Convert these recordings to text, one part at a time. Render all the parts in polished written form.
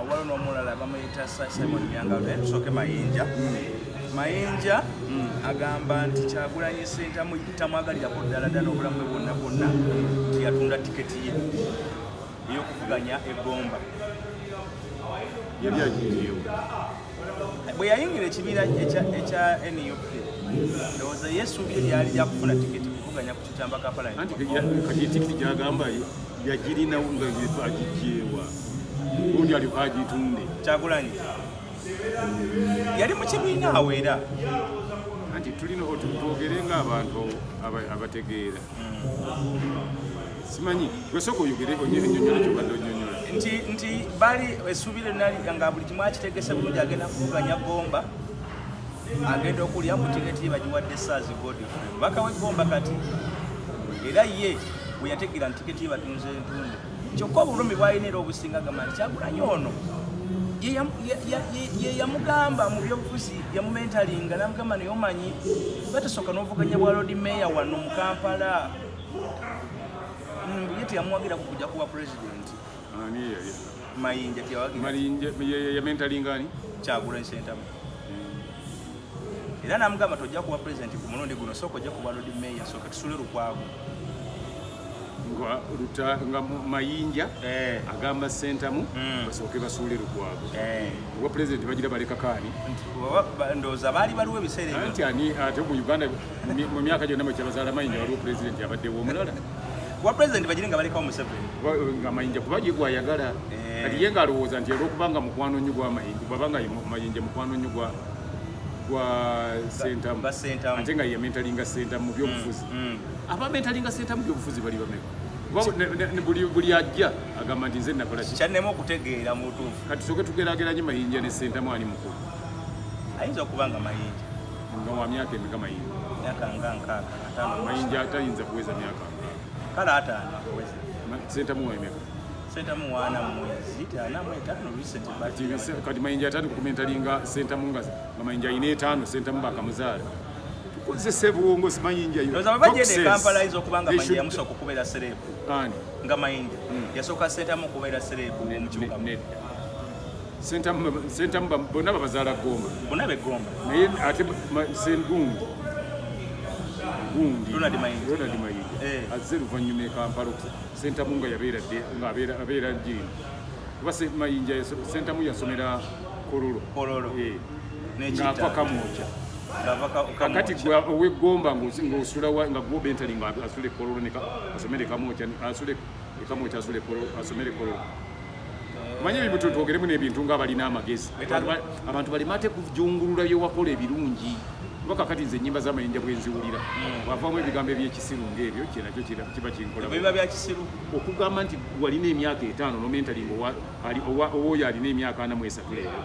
waliwo n'omulala bamuyita Simon Nyangalwe tusooke Mayinja agamba nti Kyagulanyi Ssentamu tamwagalirako ddala n'obulamu bwe bwonna nti yatunda tiketi ye ey'okuvuganya eggomba bwe yayingira ekibiina ekya NUP ndowooza yesuubye lyali lyakufuna tiketi kuvuganya ku kitamba ka Parliament kati tiketi gyagamba yagirina nga agijjeewa undi aliko agitunde Kyagulanyi yali mu kibiina awo era anti tulina otwogere ng'abantu abategeera simanyi wesooka oyogere onyonyola kyobadde onyonyola nti bali essuubire nali nga buli kimu akitegese bulungi agenda kuvuganya ggomba agenda okulya mu tiketi bagiwadde Saazi Godfrey mubaka w'eggomba kati era ye bwe yategeera nti tiketi batunze entunde kyokka obulumi bwalina era obusinga gamba nti Kyagulanyi ono ye yamugamba mu byobufuzi yamumentalinga namugamba naye omanyi batasooka n'ovuganya bwa Lord Mayor wano mu Kampala ye teyamuwagira ku kujja kuba president Mayinja yamentalinga ani Kyagulanyi Ssentamu era namugamba tojja kuba president ku mulundi guno sooka ojja kuba Lord Mayor sooka tusule lukwago nga Mayinja agamba Ssentamu basooke basuule lukwago obwa president bagira balekakaani ndowooza baali baliwo ebiseera anti ani ate mu Uganda mu myaka gyonna mukyabazaala Mayinja waliwo president abaddewo omulala kuba president bagire nga balekawo Museveni nga Mayinja kuba ye gwayagala kati ye ng'alowooza nti olwokubanga mukwano nnyo gwa Mayinja bwabanga Mayinja mukwano nnyo gwa Ssentamu ate nga yamentalinga Ssentamu mu byobufuzi abamentalinga Ssentamu mu byobufuzi bali bameka buli ajja agamba nti nze nakola ki kyannema okutegeera mu butuufu kati tusooke tugeraageranye Mayinja ne Ssentamu ani mukulu ayinza okuba nga Mayinja nga wa myaka emeka Mayinja myaka nga 6 Mayinja atayinza kuweza myaka kale 5 aweze Ssentamu wa emeka Ssentamu 4 mwezi 5 recent birthday kati Mayinja atandika okumentalinga Ssentamu nga Mayinja ayina 5 Ssentamu bakamuzaala tukozese buwongo Mayinja ndowooza babajjede Kampala ayinza okuba nga Mayinja yamusooka okubeera serebu nga Mayinja yasooka Ssentamu okubeera serebu mu kibuga Ssentamu bonna babazaala ggomba bonna beggomba naye ate Ssengungi Ronald Mayinja azze luvannyuma e Kampala Ssentamu nga abeera jini kuba Mayinja Ssentamu yasomera Kololo ng'ava Kamwokya kakati gwe ow'eggomba ng'osula nga gwobentali nga asule Kololo asomere Kamwokya asule Kamwokya asomere Kololo manye ebibuto twogeremu n'ebintu ng'abalina amagezi abantu balimate kujungulula byewakola ebirungi kuba kakati nze ennyimba z'Amayinja bwe nziwulira wavaamu ebigambo ebyekisiru ng'ebyo kinakyo kiba kinkola biba bya kisiru okugamba nti walina emyaka 5 nomentalinga owoyo alina emyaka 43 leero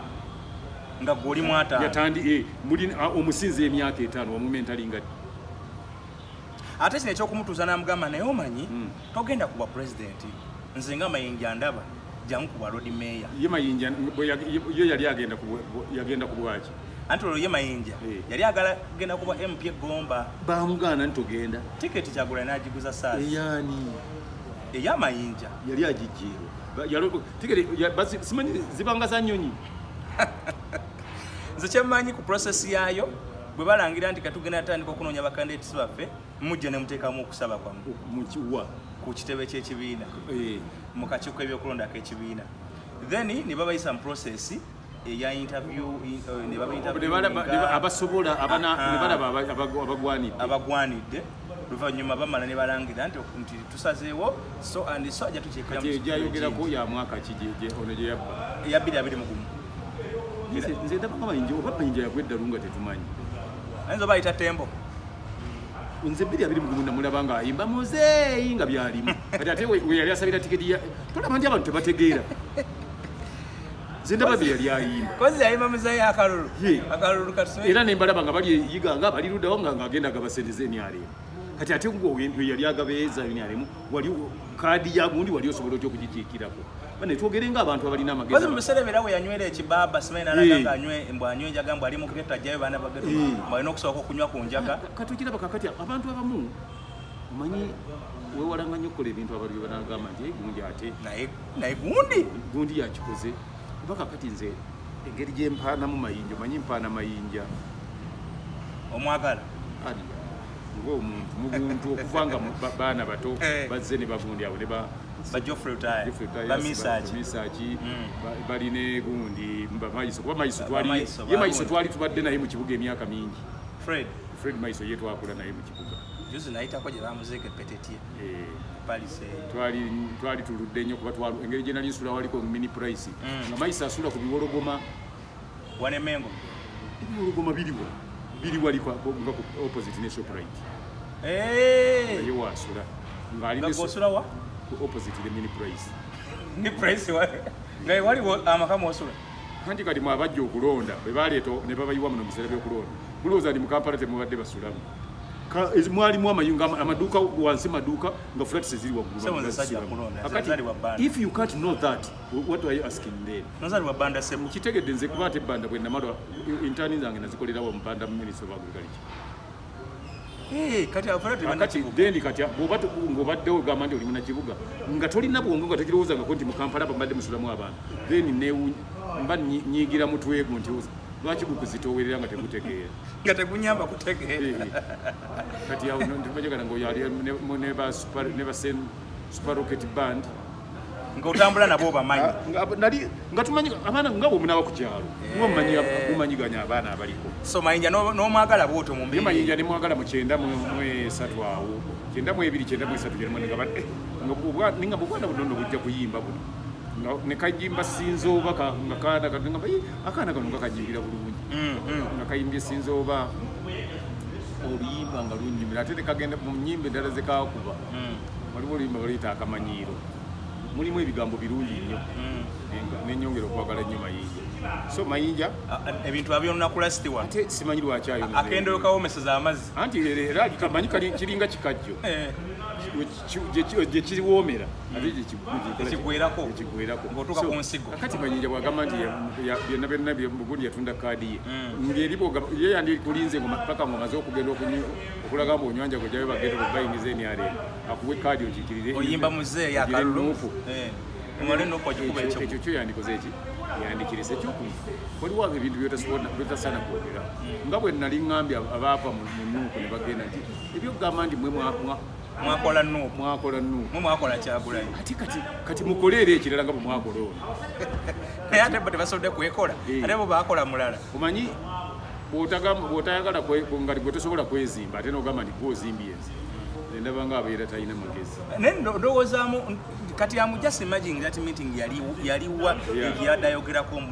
nga gwoli mwata yatandi omusinzi emyaka 5 wamumentalinga ate kino ekyokumutuuza n'amugamba naye omanyi togenda kuba president nze nga Mayinja ndaba jamu kuba Lord Mayor ye Mayinja yo yali yagenda ku bwaki anti olwo ye Mayinja yali agenda kuba MP Gomba bamugaana ntogenda tiketi Kyagulanyi n'agiguza Saazi eyani eya Mayinja yali agijjeewo tiketi simanyi zibanga za nnyonyi nze kyemmanyi ku process yaayo bwe balangira nti katugenda atandika okunoonya bakandidates baffe mujje ne muteekamu okusaba kwammwe mukiwa ku kitebe ky'ekibiina mu kakiiko ebyokulonda k'ekibiina then ne babayisa mu process eya interview abasobola abagwanidde luvannyuma bamala ne balangira nti tusazeewo so and so ajja tukiikira mu gyayogerako ya mwaka ki ono gye yabba eya 2021 nze ndabanga Mayinja oba Mayinja yagweddalu nga tetumanyi ayinza oba ayita Tembo nze 2021 namulaba nga ayimba muzeeyi nga byalimu kati ate we yali asabira tiketi tolaba nti abantu tebategeera nze ndaba bye yali ayimba kozi yayimba muzeeyi akalulu era nembalaba nga bali eyiga nga bali luddawo nga agenda agabasendeze NRM kati ate we yali agabeeza NRM wali kaadi ya gundi wali osobola otya okugikiikirako bane twogerenga abantu abalina amagezi kozi mu biseera bira we yanywera ekibaba simanyi nalaga nga anywe enjaga mbu ali mu geto ajjayo baana bageto balina okusooka okunywa ku njaga katukiraba kakati abantu abamu omanyi wewalanga nnyo okukola ebintu abaliyo banagamba nti gundi ate naye gundi yakikoze kuba kakati nze engeri gyempaanamu mayinja omanyi mpaana mayinja omwagala ali ng'omuntu mu buntu okuva nga baana bato bazze ne bagundi abo ne ba Bamisaaki balina gundi Maiso kuba Maiso twali tubadde naye mu kibuga emyaka mingi Fred Maiso ye twakula naye mu kibuga juzi nayitako gye bamuzeeka epeteti twali tuludde nnyo kuba engeri gye nali nsula waliko mini price nga Maiso asula ku biwologoma wanemengo ebiwologoma biri wali nga opposite ne Shoprite ye wasula ng'osula wa opposite the mini price ni price nga wali amaka mwosula kandi kati mwabajja okulonda bwe baleeto ne babayiwa muno biseera by'okulonda mulowooza ndi mu Kampala temubadde basulamu mwalimu amayunga amaduuka wansi maduuka nga flats ziri waggulu if you can't know that what are you asking then kitegedde nze kuba ate ebbanda bwe namalwa intani zange nazikolerawo mu Banda Ministry of Agriculture kati dendi kati ng'obaddewo ogamba nti oli munakibuga nga tolina bwongo nga tekirowoozangako nti mu Kampala bambadde musulamu abantu then mba nyiigira mutwegu nti lwaki gukuzitoowerera nga tegutegeera nga tegunyamba kutegeera kati awo ntibajagala ng'oyali ne ba Super Rocket Band ng'otambula nabo bamanyi nga tumanyi abaana nga bwomunaba ku kyalo mumanyiganya abaana abaliko so Mayinja n'omwagala bw'otyo mu mbiri Mayinja ne mwagala mu 93 awo 92 93 ninga bwana buno bujja kuyimba buno ne kajimba Sinzooba nga kaana ngamba akaana kano nga kajimbira bulungi nga kayimbye Sinzooba oluyimba nga lunyumira ate kagenda mu nnyimba endala ze kaakuba waliwo oluyimba baluyita akamanyiiro mulimu ebigambo birungi nnyo nenyongera okwagala nnyo Mayinja so Mayinja ebintu abyonnaku lasitiwa ate simanyi lwakyayo akendero kawomeseza amazzi anti era kamanyi kiringa kikajjo gye kiwoomera ate ekigwerako ng'otuuka ku nsigo kati Mayinja bwagamba nti byonna Bugundi yatunda kaadi ye ye yandikulinze paka ng'omaze okugenda okulaga mbu onywanja gwe gyayo bagenda okubayingiza NRM akuwe kaadi okikirire oyimba muzeeyi akalulu ekyo kyo yandikoze eki yandikirise kyokuli waliwo ebintu byotasaana kwogera nga bwe nali ŋŋambye abaava mu Nuupu ne bagenda nti ebyokugamba nti mwe mwakola Nuupu mwe mwakola Kyagulanyi ati kati mukole era ekirala nga bwe mwakola ono naye ate bo tebasobodde kwekola ate bo baakola mulala omanyi bw'otayagala nga gwe tosobola kwezimba ate n'ogamba nti gwozimbye ensi endaba nga abeera talina magezi naye ndowoozaamu kati I'm just imagining that meeting yaliwa yadayogerako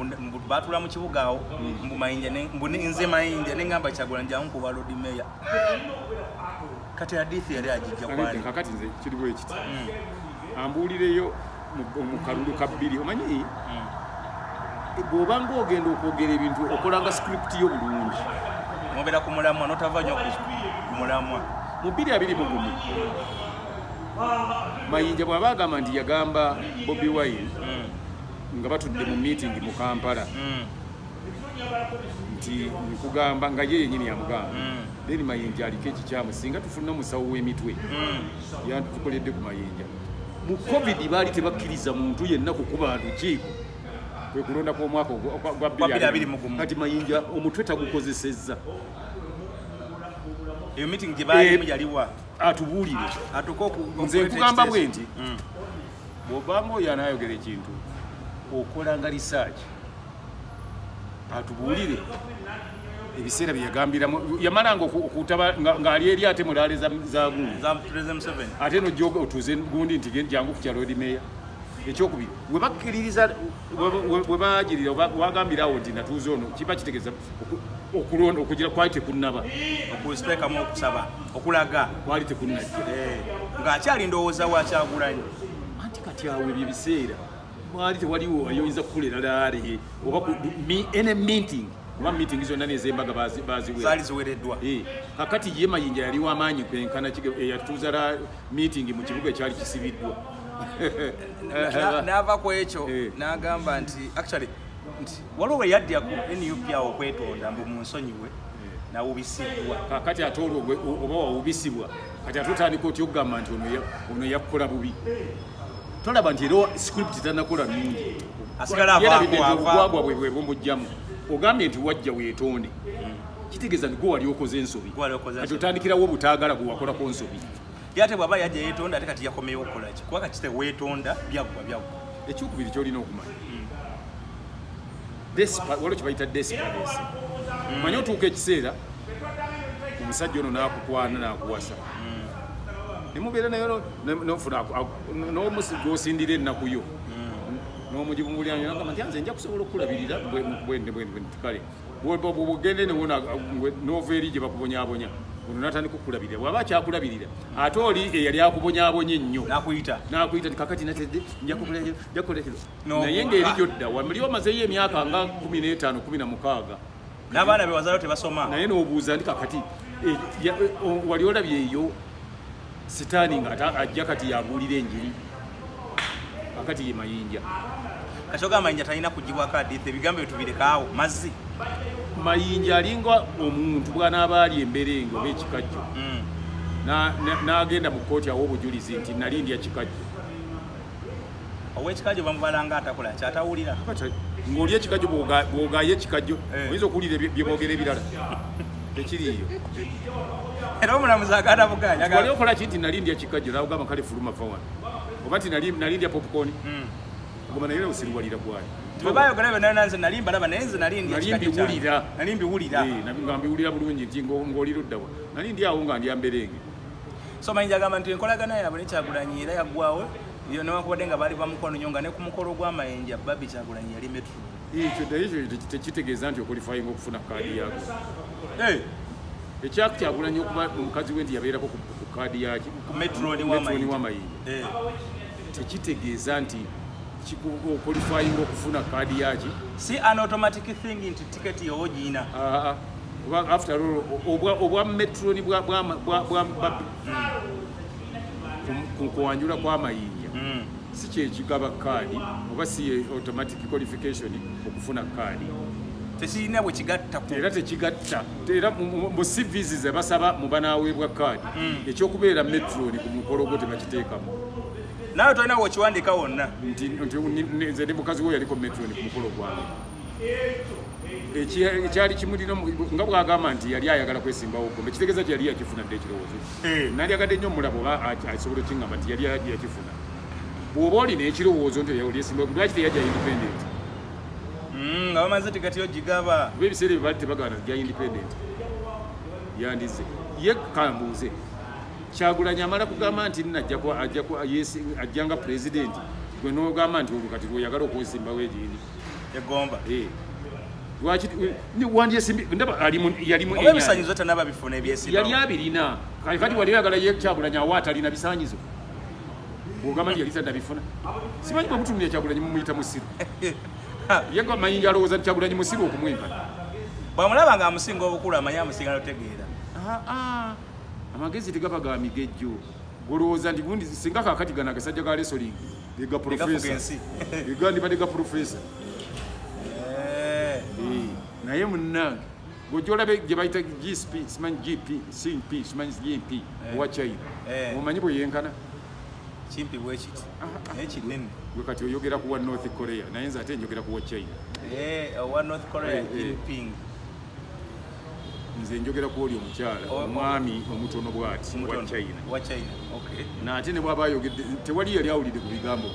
batula mu kibuga awo mbu Mayinja nze Mayinja neŋŋamba Kyagulanyi jangu kuba Lord Mayor kati hadithi yali agijja kwali kakati nze kiriwo ekiti ambuulireyo mu kalulu ka bbiri omanyi bw'obanga ogenda okwogera ebintu okolanga script yo bulungi mwobeera ku mulamwa notava nnyo ku mulamwa mu 221 Mayinja bw'aba agamba nti yagamba Bobi Wine nga batudde mu meeting mu Kampala nti nkugamba nga ye yennyini yamugamba then Mayinja aliko ekikyamu singa tufuna omusawo w'emitwe yantukoledde ku Mayinja mu COVID baali tebakkiriza muntu yenna kukuba lukiiko kwe kulonda kw'omwaka gwa 2021 kati Mayinja omutwe tagukozesezza eyo meeting gye baalimu yaliwa atubuulire nze nkugamba bwe nti bw'obanga oyo anaayogera ekintu okolanga research atubuulire ebiseera bye yagambiramu yamalanga okutaba ng'ali eri ate mulaale za gundi ate nojja otuuze gundi nti jangu ku kyalo Lord Mayor ekyokubiri we bakkiririza we bagirira wagambirawo nti natuuze ono kiba kitegeeza okulonda okugira kwali tekunnaba okusitekamu okusaba okulaga kwali tekunnajja ng'akyali ndowooza wa Kyagulanyi anti kati awo ebyo ebiseera mwali tewaliwo ayoyinza kukulera laale oba ene meeting oba meeting zonna nez'embaga zaali ziwereddwa kakati ye Mayinja yaliwo amaanyi kwenkana yatuuza meeting mu kibuga ekyali kisibiddwa n'ava ku ekyo n'agamba nti actually nti waliwo we yaddya ku NUP awo okwetonda mbu mu nsonyiwe nawubisiddwa kakati ate olwo oba wawubisibwa kati atotandika otya okugamba nti ono yakukola bubi tolaba nti era script tanakola nungi obwagwa bwe bumujjamu ogambye nti wajja weetonde kitegeeza nti gwe wali okoze ensobi kati otandikirawo obutaagala gwe wakolako nsobi yate bwaba yajja yeetonda ate kati yakomewo okukola ki kuba kati teweetonda byaggwa ekyokubiri kyolina okumanya waliwo kyebayita desperesi manye otuuka ekiseera omusajja ono n'akukwana n'akuwasa nemubeera nayo nofuna n'omusindira ennaku yo n'omugibumulyanagamba nti nze nja kusobola okulabirira kale bwogende nova eri gye bakubonyabonya ono natandika okulabirira bwaba akyakulabirira ate oli eyali akubonyabonya ennyo nakuyita kakati natedde njakolekero naye ng'eri gyodda wamuli omazeyo emyaka nga 15 16 n'abaana be wazalo tebasoma naye n'obuuza ndi kakati wali olabye eyo sitaani nga ajja kati yabuulira enjiri kakati ye mayinja kashoga mayinja talina kugibwako hadithi ebigambo byetubirekawo mazzi mayinja alinga omuntu bw'anaaba ali emberenge oba ekikajjo n'agenda mu kkooti awo obujulizi nti nali ndya kikajjo ow'ekikajjo bamubalanga atakola kyatawulira ng'oli ekikajjo bw'ogaayo ekikajjo oyinza okuwulira bye boogera ebirala tekiriiyo era omulamuzi aganda buganya wali okola ki nti nali ndya kikajjo naagamba kale fuluma fa wano oba nti nali ndya popcorn ngoma naye osiriwalira gwali tebayogera byonna nanze nali mbalaba naye nze nali mbiwulira nga mbiwulira bulungi nti ng'oli luddawa nali ndi awo nga ndya mberenge so mayinja agamba nti enkolagana yaabwe nekyagulanyi era yaggwawo iyo newakubadde nga baali bamukono nnyo nga ne ku mukolo gw'amayinja babi kyagulanyi yali metro ekyo tekitegeeza nti okwalifayinga okufuna kaadi yaako ekyakyagulanyi okuba omukazi we nti yabeerako ku kaadi yaki metroni w'amayinja tekitegeeza nti okwalifayinga okufuna kaadi yaki si an automatic thing nti tiketi yowo giina after all obwa metroni kuwanjula kw'amayinja si kyekigaba kaadi oba si automatic qualification okufuna kaadi tekirina bwe kigatta era tekigatta era mu CVs ze basaba mu banaaweebwa kaadi ekyokubeera metroni ku mukolo gwo tebakiteekamu nawe tolina wekiwandika wonna nze ne mukazi we yaliko metroni ku mukolo gwange ekyali kimulina nga bwagamba nti yali ayagala kwesimbawo gombe kitegeeza ti yali yakifuna dde ekirowoozo nalyagadde nnyo omulabo oba asobola okingamba nti yali yakifuna bw'oba olina ekirowoozo nti oli esimbawo lwaki teyajja independent nga bamaze tikati ogigaba oba ebiseera ebyo baali tebagana gya independent yandize ye kambuuze Kyagulanyi amala kugamba nti ajja nga pulezidenti gwe n'ogamba nti olwo kati lweyagala okwesimbawo egindi egomba lwaki ndaba ebisanyizo tanaba bifuna ebyesimbawo yali abirina kati wali oyagala ye Kyagulanyi awo atalina bisanyizo bw'ogamba nti yali tannabifuna simanyi bwe mutunulira Kyagulanyi mumuyita musiru ye mayinja alowooza nti Kyagulanyi musiru okumwenkana bwamulaba nga amusinga obukulu amanyi amusinga notegeera amagezi tegaba ga migejjo golowooza nti gundi singa kakati gana agasajja ga lesoling ega profesa egandibadde ga profesa naye munnange gojolabe gye bayita GSP simanyi GP CP simanyi GP owa China omanyi bwe yenkana kimpi bwekiti naye kinene gwe kati oyogera kuwa North Korea naye nze ate njogera kuwa China owa North Korea Jinping nze njogera ku oli omukyala omwami omutono bw'ati wa China naate ne bw'aba ayogedde tewali yali awulidde ku bigambo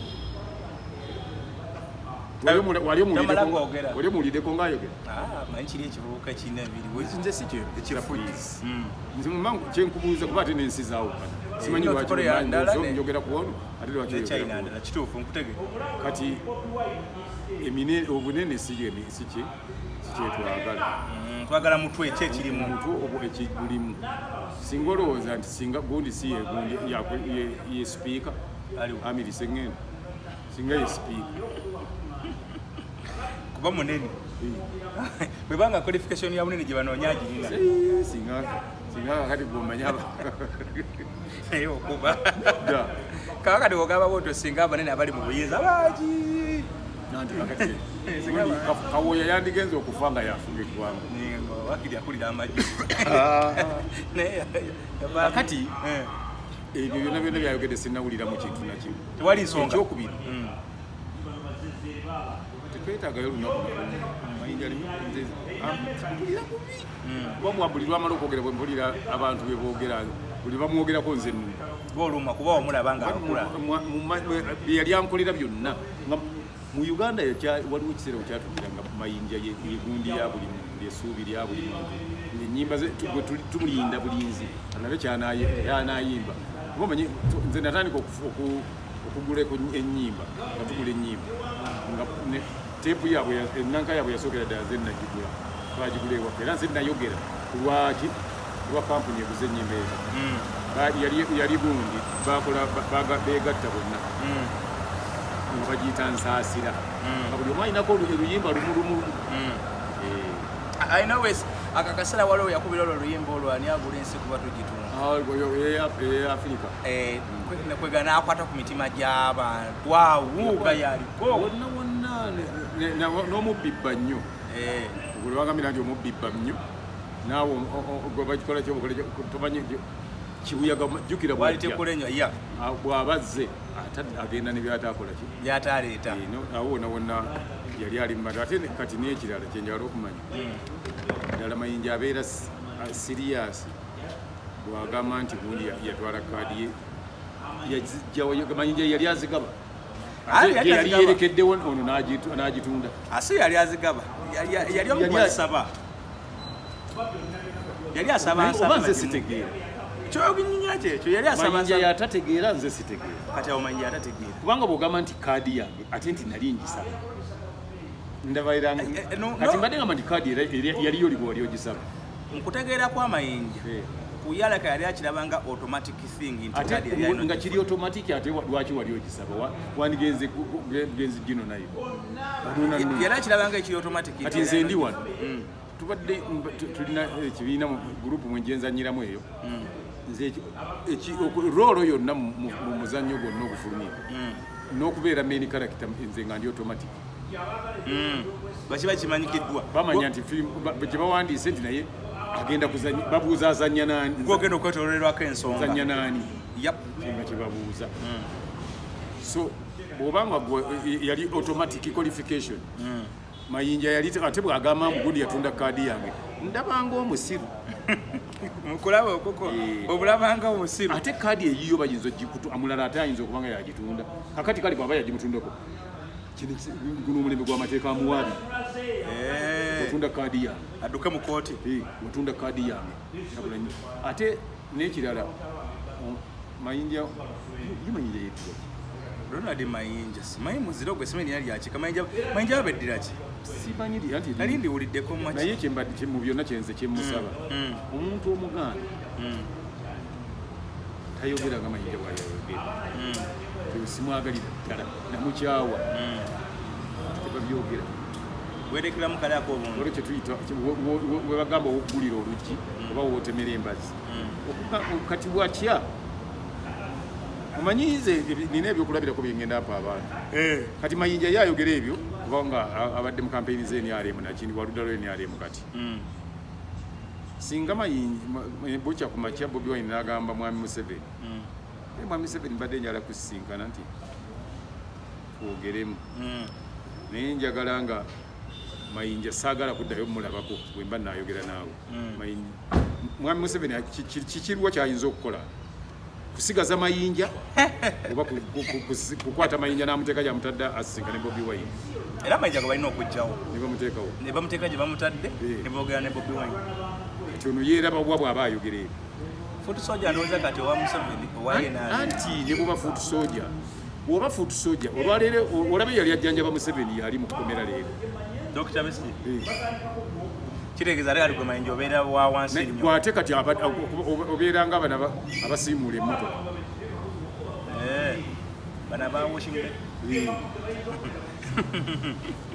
wali omuwuliddeko ng'ayogera manyi kiri ekivubuka kirina ebiri nze si kyenkubuuza kuba ate n'ensi zaawukana simanyi lwaki njogera ku ono ate lwaki kituufu nkutegere kati obunene si kyetwagala twagala mutwe ekirimu ekigulimu singa olowooza nti singa gundi si yegundi ye sipiika Amiri Sengendo singa ye sipiika kuba munene bwebanga qualification ya munene gye banoonya agirina singa kakati gwomanya naye okuba kakati ogamba bwotyo singa abanene abali mu buyinza baagi Kawoya yandigenza okufa nga yafunga eggwanga wakiri akulira amagi kati ebyo byonna byonna byayogedde sinnawulira mu kintu nakimu tewali nsonga ekyokubiri tetwetaagayo olunaku mayinja mpulira bubi oba buli lwamala okwogera bwe mpulira abantu bwe boogera buli bamwogerako nze nnumu oluma kuba omulaba nga akula yali ankolera byonna mu Uganda waliwo ekiseera wekyatuukira nga mayinja yegundi ya buli muntu essuubi lya buli muntu ennyimba tumulinda bulinzi alabe kyanayimba omanyi nze natandika okugula ennyimba nga tugula ennyimba nga teepu yaabwe enanka yaabwe yasookera ddala ze nagigula twagigula ewaffe era nze nayogera lwaki lwa kampuni eguza ennyimba ezo yali gundi beegatta bonna nga bagiyita nsaasira nga buli omu alinako oluyimba lumulumu ayinawes akakaseera waliwo yakubira olwo oluyimba olwani agula ensi kuba tugitunga Afrika kwega nakwata ku mitima gy'abantu awuuga yaliko wonna wonna n'omubibba nnyo ogule wagambira nti omubibba nnyo naawe bagikola tomanyi kibuyaga jjukira bw'abazze agenda ne byataleeta awo wonna wonna yali ali mu ate kati n'ekirala kyenjala okumanya ddala mayinja abeera siriyasi bwagamba nti gundi yatwala kaadi ye mayinja yali azigaba yali yerekeddewo ono n'agitunda ase yali azigaba yali omukwasaba yali asaba nze sitegeera kyoginyinya kyekyo yali mayinja yatategeera nze sitegeera kati awo mayinja yatategeera kubanga bwogamba nti kaadi yange ate nti nali ngisaba ndabairanga kati mbadde ngamba nti kaadi yaliyo libo wali ogisaba mukutegeera kw'amayinja kuyalaka yali akirabanga automatic thing nga kiri automatic ate lwaki wali ogisaba wandigenze gino nayo yali akirabanga ekiri automatic kati nze ndi wano tubadde tulina ekibiina mu gurupu mwenjenzanyiramu eyo nze roolo yonna mu muzannyo gwonna ogufulumira n'okubeera main character nze nga ndi automatic bakiba kimanyikiddwa bamanya nti gye bawandiise nti naye agenda kuzanya babuuza azanya nani gwogenda okwetololerwako ensonga azanya nani nga kyebabuuza so bw'obanga yali automatic qualification mayinja yali ate bw'agamba mbugundi yatunda kaadi yange ndabanga omusiru mukulaba okoko obulabanga omusiru ate kaadi eyiyo bayinza amulala ate ayinza okubanga yagitunda kakati kale bwaba yagimutundako guno omulembe gw'amateeka amuwaabi otunda kaadi yange adduke mu kooti otunda kaadi yange ate n'ekirala mayinja yettiwa Ronald Mayinja simanyi muziro gwe simanyi yali yakika mayinja abeddira ki simanyi anti nali ndiwuliddeko mu naye kyembadde mu byonna kyenze kyemusaba omuntu omuganda tayogera nga mayinja bwayayogera simwagalira ddala namukyawa tebabyogera werekera mukalako obuntu olwo kyetuyita webagamba okugulira oluggi oba wootemera embazi kati bwatya omanyize nina ebyokulabirako byengenda apa abantu kati mayinja yayogera ebyo kubanga abadde mu kampeyini z'NRM nakindi waludda lw'NRM kati singa bukya ku makya Bobi Wine n'agamba mwami Museveni mwami Museveni mbadde njala kusisinkana nti twogeremu naye njagala nga mayinja saagala kuddayo mulabako bwe mba naayogera naawe mwami Museveni kikirwa kyayinza okukola kusigaza mayinja oba kukwata mayinja n'amuteeka gyamutadde asisinkane Bobi Wine era mayinja ge balina okugjawo ne bamuteeka gye bamutadde ne boogera ne Bobi Wine kati ono yeeraba bw'aba ayogera ebyo Foot Soldier ndowooza kati owa Museveni anti ne bwoba Foot Soldier bw'oba Foot Soldier olwaleero olabe yali ajjanjaba Museveni yali mu kukomera leero Dr. Besigye kitegeeza ate gwe mayinja obeera wa wansi nnyo gwate kati obeera nga abana abasiimuula emmotoka bana ba Washington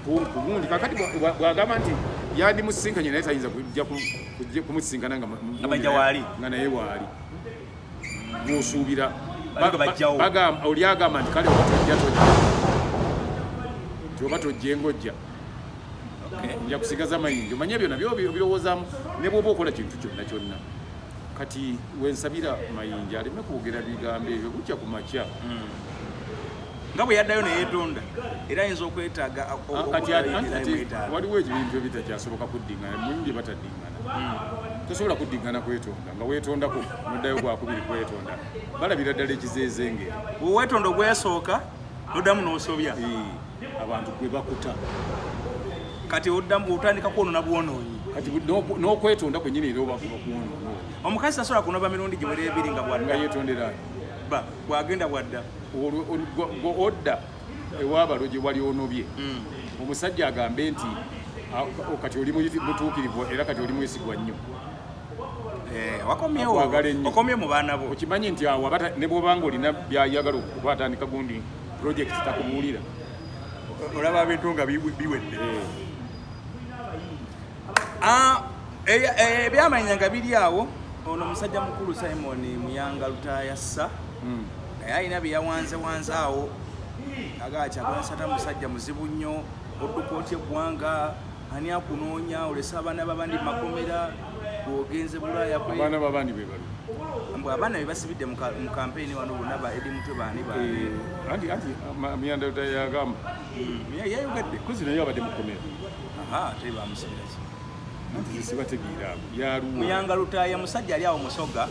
kugundi kakati bwagamba nti yandimusisinkanye naye tayinza kujja kumusisinkana nga naye waali bw'osuubira oli agamba nti kale oba tojja engojja nja kusigaza mayinja omanye ebyo nabyo obirowoozaamu ne bwoba okola kintu kyonna kyonna kati wensabira Mayinja aleme kwogera bigambo ebyo kujja ku makya nga bwe yaddayo ne yeetonda era ayinza okwetaaga kati waliwo ebintu ebitakyasoboka kuddingana mulungi bataddingana tosobola kuddingana kwetonda nga weetondako noddayo gwakubiri kwetonda balabira ddala ekizeezenge bwe weetonda ogwesooka noddamu n'osobya abantu gwe bakuta kati oddamu otandika kwonona bwonoonyi kati n'okwetonda kwennyini era obakubakuwonoona omukazi tasobola kunoba mirundi giwera ebiri nga nga yeetondera bwagenda bwadda odda ewabaloje wali onobye omusajja agambe nti kati oli mutuukirivu era kati oli mwesigwa nnyo okomye mu baana bo okimanyi nti awo ne bwobanga olina byayagala okukwatandika gundi projekiti takubuulira olaba ebintu nga biwedde ebyamanya nga biri awo ono omusajja mukulu Simon Muyanga Lutayassa naye alina bye yawanzewanze awo agakyakwensata musajja muzibu nnyo odduka otya eggwanga ani akunoonya olesa abaana babandi makomera bwogenze Bulaaya kwe abaana babandi bebali mbwe abaana bebasibidde mu kampeyini wano bonna edi mutwe baani anti Muyanda Lutaya yagamba yayogedde kuzi naye abadde mukomera ate bamusibira ki sibategeera yaluwa Muyanga Lutaya musajja ali awo Musoga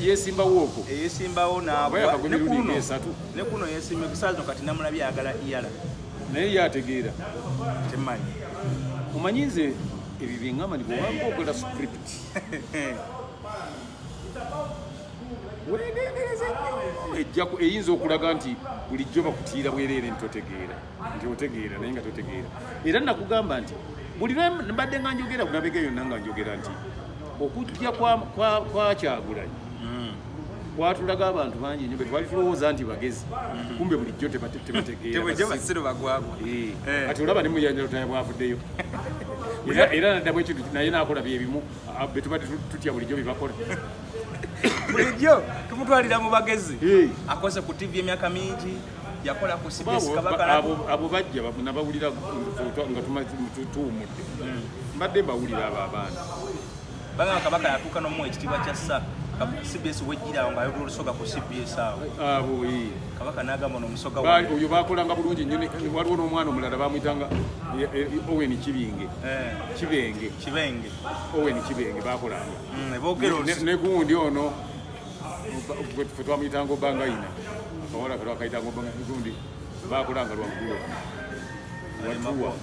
yesimbawo okwo yesimbawo ne kuno yesimba kisaazo kati namulabye ayagala iyala naye yategeera temanyi omanyi nze ebyo byeŋŋamba nibwobanga okola script wegendereze nnyo eyinza okulaga nti bulijjo bakutiira bwereere nti otegeera naye nga totegeera era nakugamba nti buli lwe mbadde nga njogera kunabega yonna nga njogera nti okujja kwa Kyagulanyi kwatulaga abantu bangi nnyo betwali tulowooza nti bagezi kumbe bulijjo tebategeera kati olaba ne Muyanja Lutaya bwavuddeyo era nadda bwekintu naye nakola byebimu betubadde tutya bulijjo byebakola bulijjo tumutwalira mu bagezi akoze ku TV emyaka mingi yakola ku CBS Kabaka abo bajja nabawulira nga tuwumudde mbadde mbawulira abo abaana banga Kabaka yatuuka n'omu ekitiibwa kya ssa CBS wejjira awo ng'ayogera olusoga ku CBS awo abo Kabaka n'agamba n'omusoga oyo bakolanga bulungi nnyo waliwo n'omwana omulala bamuyitanga Owen Kibenge Owen Kibenge bakolanga ne gundi ono fwe twamuyitanga Obangayina akawala kalwa kayitanga Obangayina gundi bakolanga lwaggulu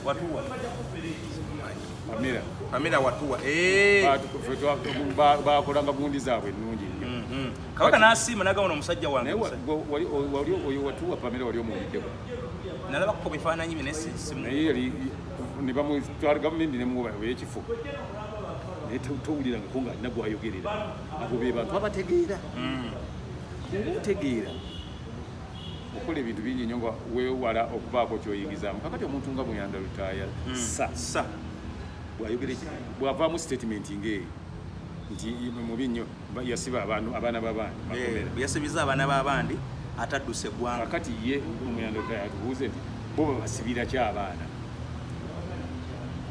Watuwa Pamela Watuwa bakolanga gundi zaabwe ennungi nnyo Kabaka n'asiima n'agamba n'omusajja wange oyo Watuwa Pamela wali omuwuliddeko nalaba kuko bifaananyi bye naye ne bamutwala gavumenti nemuwa ekifo naye towulirangako ng'alina gwayogerera abo be bantu abategeera otegeera okola ebintu bingi nnyo nga weewala okubaako kyoyigizaamu kakati omuntu nga Muyanda Lutaya sa bwayogera bwavaamu statement ng'eyo nti mubi nnyo yasiba abaana b'abandi yasibiza abaana b'abandi atadduse eggwanga kakati ye Muyanda Lutaya atubuuze nti bo babasibira ki abaana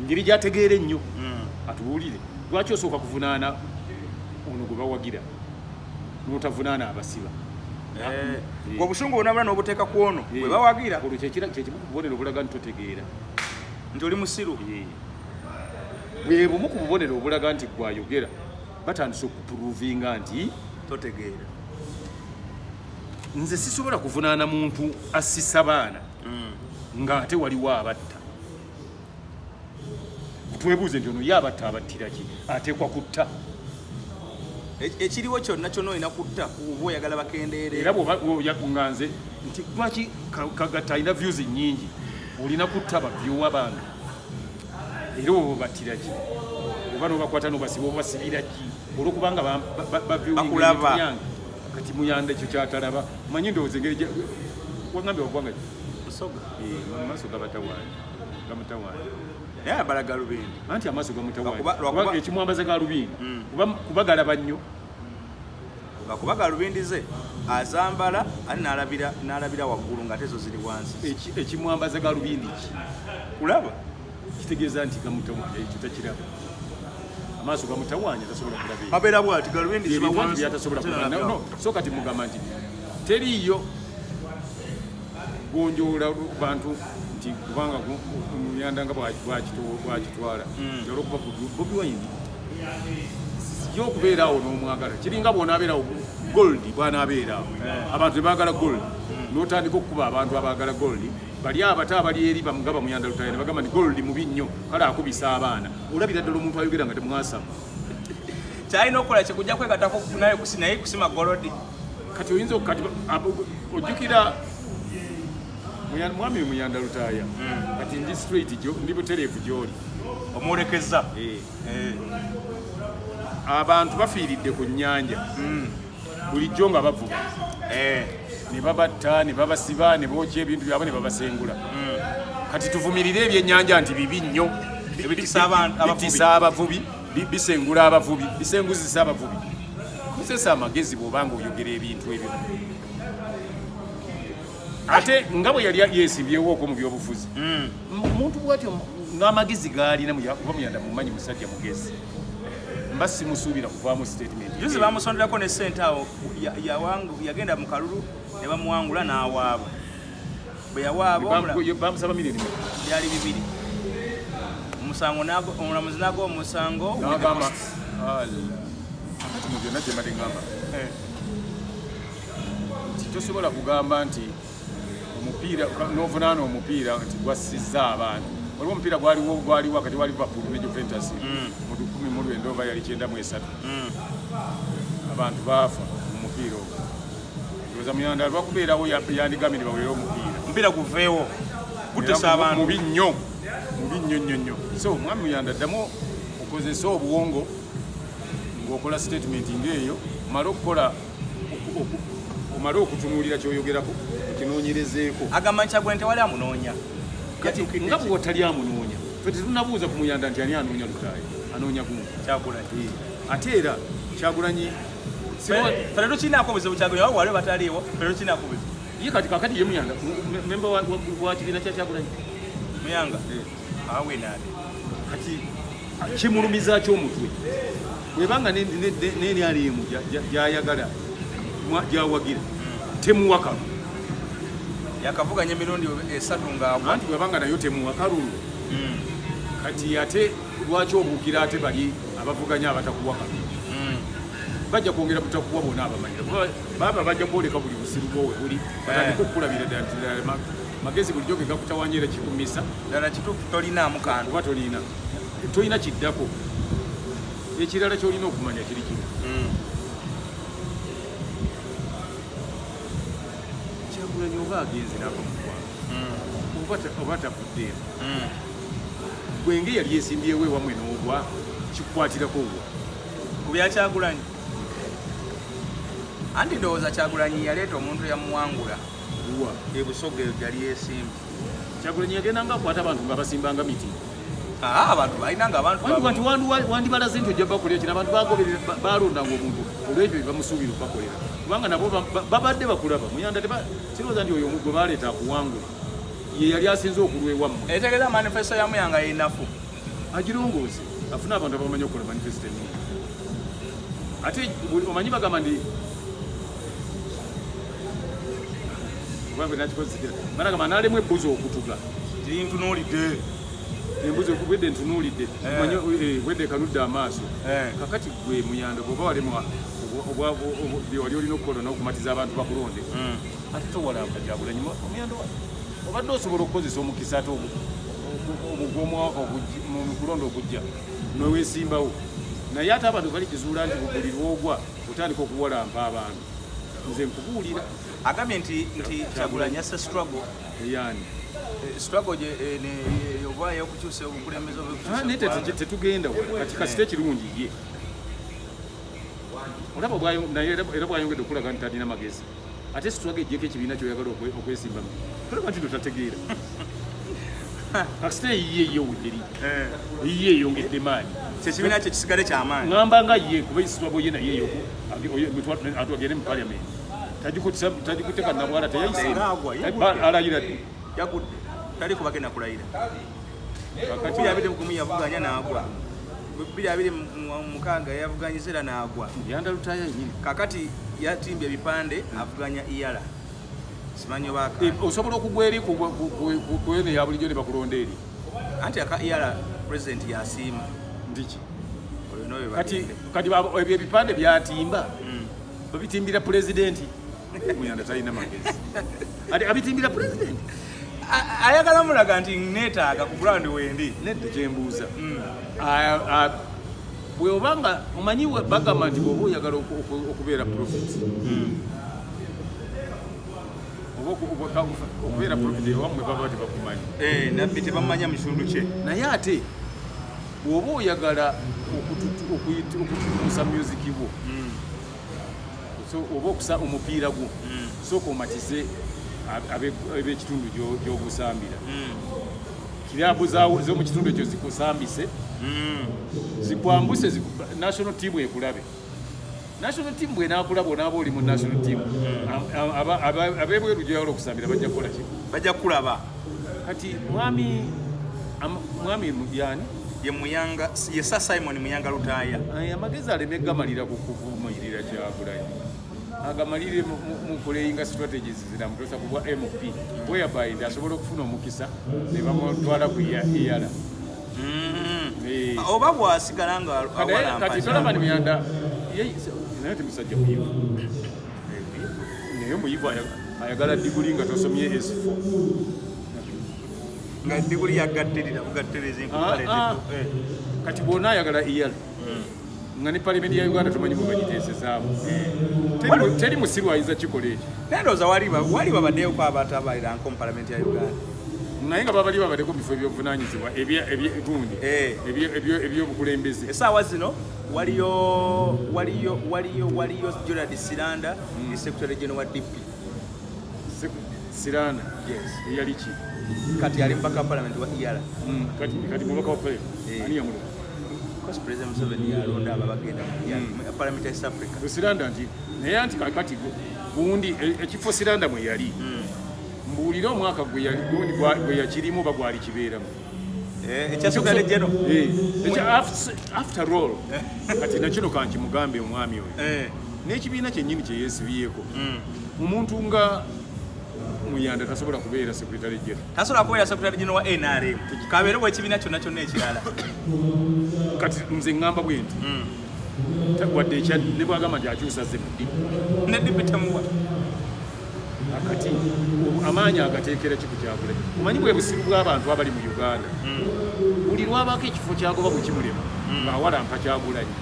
ngeri gyategeere nnyo atubuulire lwaki osooka kuvunaana ono gwe bawagira n'otavunaana abasiba obusungu bwonna n'obuteeka ku ono bwe bawagira olwo kyekimu ku bubonero obulaga nti totegeera nti oli musiru bwe bumu ku bubonero obulaga nti gwayogera batandise okupuruvinga nti totegeera nze sisobola kuvunaana muntu assisa baana ng'ate waliwo abatta twebuuze nti ono ye abatta abattira ki ateekwa kutta ekiriwo kyonna kyonna olina kutta oba oyagala bakendeere era bw'oyakunga nze nti lwaki Kagatta alina views nnyingi olina kutta bavyowa bange era obo battira ki oba n'obakwata n'obasiba obasibira ki olwokubanga bakulaba kati Muyanda ekyo kyatalaba manyi ndowooza engeri wagambye waggwanga Musoga amaaso gamutawaanya naye abala Galubindi anti amaaso gamutawaanya ekimwambaza Galubindi kuba galaba nnyo lwakuba Galubindi ze azambala ate n'alabira waggulu ng'ate zo ziri wansi ekimwambaza Galubindi ki kulaba kitegeeza nti gamutawaanya ekyo takiraba amaaso gamutawanya tasobola kulaba abeera bwati galubindi sibawansi yatasobola kulaba no so kati mugamba nti teriyo gonjoola bantu nti kubanga muyanda nga bwakitwala olwokuba Bobi Wine yokubeerawo n'omwagala kiringa bwonaabeerawo gold bwanaabeerawo abantu tebaagala gold n'otandika okukuba abantu abaagala gold bali abato abali eri nga bamuyanda Lutaaya ne bagamba nti gold mubi nnyo kale akubisa abaana olabira ddala omuntu ayogera nga temwasama kyalina okukola kikujja kwegatako naye kusima golodi kati oyinza kati ojjukira mwami muyanda Lutaaya kati ndi straight ndi butereevu gy'oli omwolekeza abantu bafiiridde ku nnyanja bulijjo nga bavuga ne babatta ne babasiba ne bookya ebintu byabwe ne babasengula kati tuvumirire ebyennyanja nti bibi nnyo bitisa abavubi bisengula abavubi bisenguzisa abavubi kozesa amagezi bw'obanga oyogera ebintu ebyo ate nga bwe yali yeesimbyewo mu byobufuzi omuntu bwatyo n'amagezi gaalina kuba muyanda mumanyi musajja mugezi mba simusuubira kuvaamu statement juzi bamusonderako ne ssente awo yagenda mu kalulu ne bamuwangula n'awaaba bwe yawaaba bamusaba miliyoni byali 2 omulamuzi n'agwa omusango n'agamba mu byonna gye mbadde ngamba nti tosobola kugamba nti omupiira n'ovunaana omupiira nti gwassizza abantu waliwo omupiira gwaliwo wakati wa Liverpool ne Juventus mu 19 oba yali 93 abantu baafa mu mupiira ogwo ndowooza muyanda lwakubeerawo yandigambye ne baweera omupiira guveewo gutesa abantu mubi nnyo nnyo so mwami muyanda ddamu okozesa obuwongo ng'okola statement ng'eyo omale okutunuulira ky'oyogerako okinoonyerezeeko agamba nkyagwe nti wali amunoonya kati nga bw'otali amunoonya fe tetunabuuza ku muyanda nti ani anoonya Lutaaya anoonya gumu Kyagulanyi ate era Kyagulanyi fere tukinaako buzibu Kyagulanyi wali waliwo bataliiwo fere tukinaako buzibu ye kati kakati ye muyanda memba wa kibiina kya Kyagulanyi muyanga awe naade kati kimulumiza ky'omutwe bwebanga n'eri aliemu gyayagala gyawagira temuwa kalulu yakavuganya emirundi 3 ng'agwa anti bwebanga nayo temuwa kalulu kati ate lwaki obuukira ate bali abavuganya abatakuwa kalulu bajja kwongera butakuwa bona abamanyira baba bajja kwoleka buli busiru bwowe buli batandika okukulabira ddala magezi bulijjo ge gakutawanyira kikumisa ddala kituufu tolinaamu kantu oba tolina kiddako ekirala kyolina okumanya kiri kimu Kyagulanyi oba agenze n'ava mu ggwanga oba tavuddeemu gwenge yali esimbyewo ewamwe n'ogwa kikukwatirako ogwa ku bya Kyagulanyi anti ndowooza Kyagulanyi yaleeta omuntu yamuwangula ebusoga yali yesimbye Kyagulanyi yagendanga akwata abantu nga basimbanga miti abantu balinanga abantu wandibalaze nti ojja bakolera kino abantu balondanga omuntu olwekyo bebamusuubira okubakolera kubanga nabo babadde bakulaba muyanda kirowooza nti oyo gwe baleeta akuwangula ye yali asinze okulwa ewammwe etegeeza manifesto ya Muyanga yenafu agirongooze afune abantu abamanyi okukola manifesto ennungi ate omanyi bagamba ndi banagamba nalemu ebbuzi okutuga ntunuulidde embuzi okubwedde ntunuulidde bwedde kaludde amaaso kakati gwe muyanda bwoba walemwa wali olina okukola n'okumatiza abantu bakulonde ate towalamba Kyagulanyi omuyanda obadde osobola okukozesa omukisa ate omugw'omwaka mu kulonda okujja noweesimbawo naye ate abantu bali kizuula nti buli lwogwa otandika okuwalampa abantu nze nkubuulira agambye nti Kyagulanyi asse struggle eyani struggle obayo okukyusa obukulembeze naye tetugenda kati kasite kirungi ye olaba era bwayongedde okulaga nti talina magezi ate struggle ejjeko ekibiina kyoyagala okwesimbamu tolaba nti notategeera kasite yiye eyowudderi yiye eyongedde maanyi kyekibiina kye kisigale kyamaanyi ŋŋamba nga ye kuba struggle ye naye eyo atwagende mu parliament tagikuteeka nabwala teyayisealayira ddi tali kubagenda kulayira kakati yabidde mukumi yavuganya n'agwa 2026 yavuganyisa era n'agwa. Yanda Lutaya nyini. Kakati yatimbye ebipande avuganya iyala. Simanyi obaka. Osobola okugwa eri ku ene ya bulijjo ne bakulonda eri. Anti aka iyala president yasiima. Ndiki. Kati ebyo ebipande byatimba. Babitimbira president. Muyanda talina magezi. Abitimbira president. Ayagala mulaga nti neetaaga ku ground wendi. Nedde gyembuuza. Bwe obanga omanyi bagamba nti bw'oba oyagala okubeera profit. Okubeera profit ewamwe baba tebakumanyi. Nabbi tebamanya misundu kye. Naye ate bw'oba oyagala okutuusa music bwo oba okusa omupiira gwo sooka omatize ab'ekitundu gy'ogusambira. Kiraabu z'omu kitundu ekyo zikusambise zikwambuse national team ekulabe. National team bw'enaakulaba onaaba oli mu national team ab'ebweru gy'oyagala okusambira bajja kukola ki? Bajja kulaba. Kati mwami yani ye Muyanga ye Sir Simon Muyanga Lutaya amagezi aleme gamalira kukuvumirira Kyagulanyi agamalire mu kuleyinga strategies zinamutosa ku bwa MP whereby asobola okufuna omukisa ne bamutwala ku iyala. Oba bwasigala nga awalamba kati tolaba ni Muyanda naye temusajja muyivu naye muyivu ayagala diguli nga tosomye S4 nga diguli yagattirira bugattereza enkubalete. Kati bwona ayagala iyala nga ne Parliament ya Uganda tumanyi bwe bagiteesezaamu. Teri musiru ayinza kikola ekyo. Nendoza wali babaddeyo ko abatabalira nko mu Parliament ya Uganda. Naye nga babali babaddeko bifo ebyobuvunaanyizibwa ebyegundi ebyobukulembeze. Essaawa zino waliyo Gerald Siranda ye Secretary General wa DP. Siranda yes yali ki kati ali mpaka Parliament wa iyala. Kati mubaka wa Parliament ani yamulu because President Museveni yalonda abagenda mu Parliament ya East Africa. Siranda nti naye anti kati bundi ekifo Siranda mwe yali mbuulira omwaka gwe yakirimu bagwali kibeeramu ekyasugale jeno after all kati nakino kankimugambe omwami oyo n'ekibiina kyennyini kye yeesibyeko omuntu nga Muyanda tasobola kubeera Secretary General. Tasobola kubeera Secretary General wa NRM. Kabeere bw'ekibiina kyonna ekirala. Kati nze ngamba bwe nti wadde ekya ne bwagamba nti akyusa ZDP. Ne DP temuwa. Kati amaanyi agateekera ki ku Kyagulanyi. Omanyi bwe busiru bw'abantu abali mu Uganda. Buli lwabako ekifo kyagoba bwe kimulema ng'awalampa Kyagulanyi.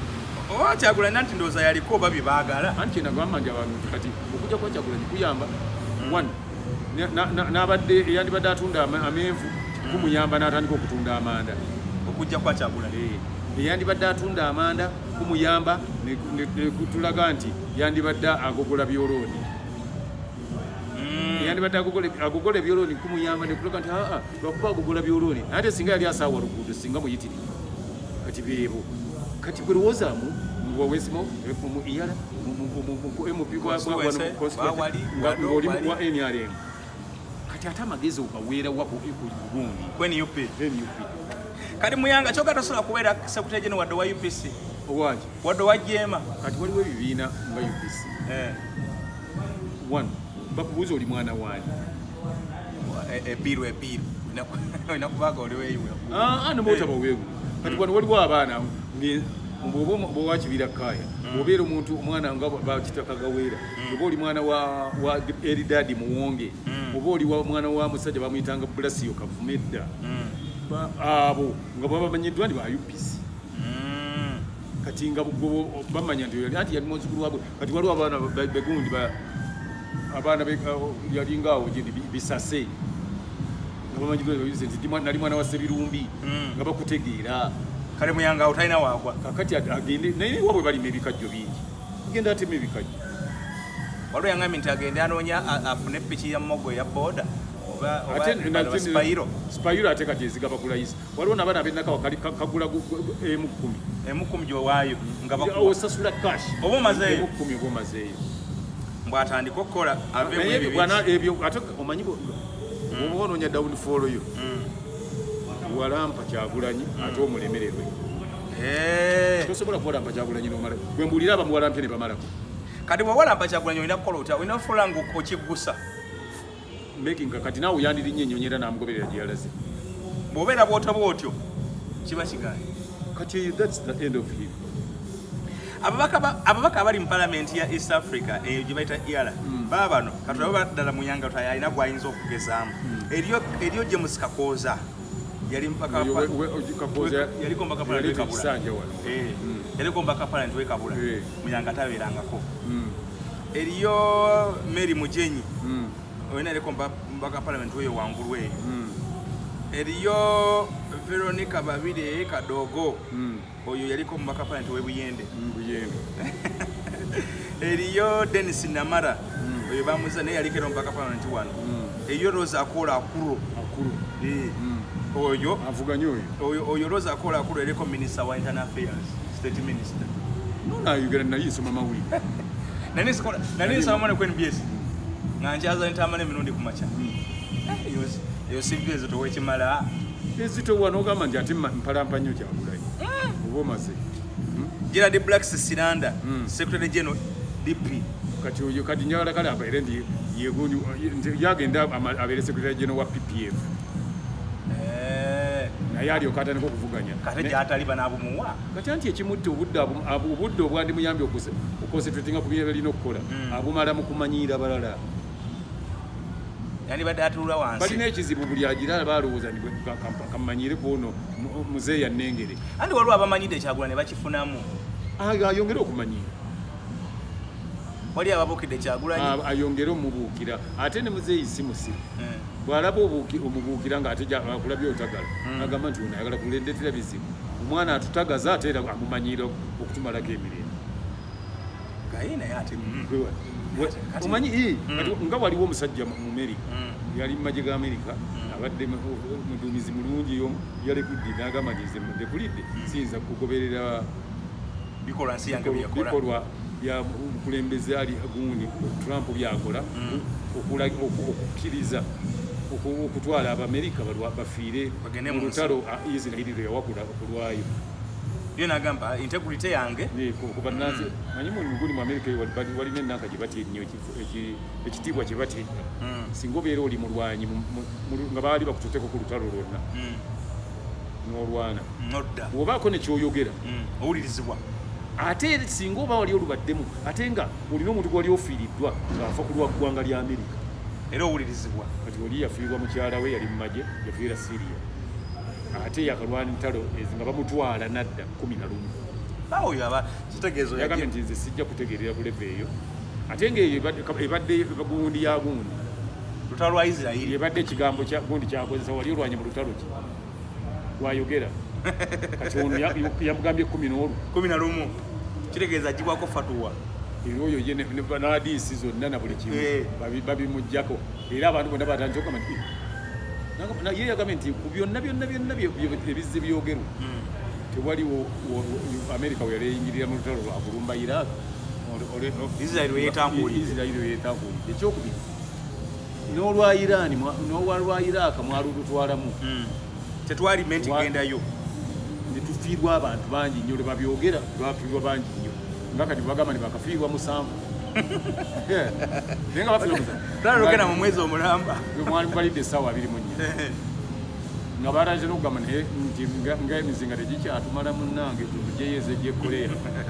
Oba Kyagulanyi nanti ndowooza yaliko oba bye baagala. Anti kye nagamba nti abantu kati okujja kwa Kyagulanyi kuyamba one n'abadde eyandibadde atunda amenvu kumuyamba n'atandika okutunda amanda okujja kwa Kyagulanyi. Eyandibadde atunda amanda kumuyamba ne kutulaga nti yandibadde agogola byolooni. Eyandibadde agogola ebyolooni kumuyamba ne kutulaga nti lwakuba agogola byolooni ate singa yali asaawa luguudo singa muyitirivu. Kati beebo kati gwe lowoozaamu wawesimo mu iyala mu MP wa NRM. Kati ate amagezi ogaweera wako gundi kweni UP. Kati Muyanga kyoka tasobola kubeera Secretary General wadde wa UPC owaaki wadde wa Jema. Kati waliwo ebibiina nga UPC one bakubuuza oli mwana waani ebiru nakubaga oli weeyiwe nemwotaba weewu. Kati wano waliwo abaana bw'owa Kibira Kaya bw'obeera omuntu omwana nga bakitaka gaweera oba oli mwana wa Eridadi Muwonge oba oli mwana wa musajja bamuyitanga Blasio Kavumedda abo nga babamanyiddwa ndi ba UPC. Kati nga bamanya nti yali muzzukulu waabwe. Kati waliwo abaana begundi abaana yalingaawo bisase nga bamanyiddwa nti nali mwana wa Sebirumbi nga bakutegeera. Kale Muyanga otalina waagwa. Kakati agende naye wabwe balima ebikajjo bingi agenda atema ebikajjo. Waliwo yangambye nti agende anoonya afune piki ya mmogo ya boda oba Spayiro ate kati ezigaba kulayisa. Waliwo n'abaana ab'ennaka kagula M10 gy'owaayo nga osasula cash oba omazeeyo M10 oba omazeeyo mbw'atandika okukola aveemu ebyo ate omanyi oba onoonya downfall yo walampa Kyagulanyi ate omulemererwe. tosobola kuwalampa Kyagulanyi n'omala bwe mbuulira abamuwalampye ne bamalako kati bwe walampa Kyagulanyi olina kukola otya olina kufuula ng'okiggusa making kati naawe yandirinnye ennyonyi era n'amugoberera gye yalaze bw'obeera bw'otyo kiba kigaanye kati that's the end of him. ababaka abali mu palamenti ya East Africa eyo gye bayita EALA baba bano katulaba ddala mu Yanga alina gwayinza okugezaamu eriyo James Kakooza yali mpaka yaliko mpaka palamenti w'ekabula yaliko mpaka palamenti w'ekabula mu Yanga tabeerangako eriyo Mary Mujenyi oyina yaliko mpaka palamenti weyo wangulu eyo eriyo Veronica Babire Kadogo oyo yaliko mpaka palamenti w'Ebuyende eriyo Dennis Namara oyo bamuza naye yaliko mpaka palamenti wano eriyo Rosa Akola Akuro oyo avuganye oyo Rosa Akola Akuro yaliko Minister wa Internal Affairs State Minister ayogera naye nsoma mawulire nani nsoma mwana ku NBS nga nkyaza ntamala emirundi ku makya eyo sivyo ezo towekimala ezito wano ogamba nti ate mpalampa nnyo Kyagulanyi oba omaze Gerald Blacks Siranda Secretary General DP kati oyo kati njagala kale abaire ndi yagenda abeere Secretary General wa PPF naye alyoka atandika okuvuganya kati gyatali banabumuwa kati anti ekimutte obudde obwandi muyambye okuconcentratinga ku bye balina okukola abumala mu kumanyiira balala yani badde atulula wansi balina ekizibu buli agira balowooza ndi kamanyire kuono muzeeya nnengere andi waliwo abamanyidde Kyagulanyi ne bakifunamu ayongere okumanyira wali ababukidde Kyagulanyi ayongere omubuukira ate ne muzeeyi si musiru bw'alaba omubuukira ng'ate akulabye otagala agamba nti ono ayagala kulendeetera bizibu omwana atutagaza ate era amumanyiira okutumalako emirembe gayinaye ate omanyi nga waliwo omusajja mu Amerika yali mu magye ga Amerika abadde muduumizi mulungi yalekudde n'agamba nti nze ndekulidde siyinza kugoberera bikolwa bya mukulembeze ali gundi Trump byakola okukkiriza okutwala Abamerika bafiire mu lutalo Israeli lwe yawakula okulwayo yena agamba integrity yange kuba nazi manyi mu mu Amerika walina ennanga gye batya ennyo ekitiibwa kye batya singa obeera oli mulwanyi nga baali bakututeko ku lutalo lwonna n'olwana bw'obaako ne kyoyogera owulirizibwa ate singa oba wali olubaddemu ate nga olina omuntu gwali ofiiriddwa ng'afa ku lwa ggwanga lya Amerika era owulirizibwa kati oli yafiirwa mukyala we yali mu magye yafiira Syria ate yakalwana ntalo nga bamutwala nadda 11 oyo aba kitegeezo yagambye nti nze sijja kutegeerera buleve eyo ate ng'eyo ebadde gundi ya gundi lutalo lwa Israeli ebadde ekigambo kya gundi kyakozesa wali olwanye mu lutalo ki lwayogera kati ono yamugambye 11 kitegeeza agibwako fatuwa era oyo ye n'adiisi zonna na buli kimu babimuggyako era abantu bonna batandika okugamba nti ye yagambye nti ku byonna ebizze byogerwa tewaliwo Amerika we yali eyingirira mu lutalo lwa kulumba Iraq Israeli we yeetankuulidde ekyokubiri n'olwa Iran n'olwa Iraq mwalulutwalamu tetwali menti gendayo ne tufiirwa abantu bangi nnyo lwe babyogera bafiirwa bangi nnyo nga kati bagamba ne bakafiirwa 7 naye nga bafiirwa 7 twalogera mu mwezi omulamba mwali mubalidde essaawa 24 nga baranze n'okugamba naye nti nga emizinga tegikyatumala munnange tugeyeze gye Korea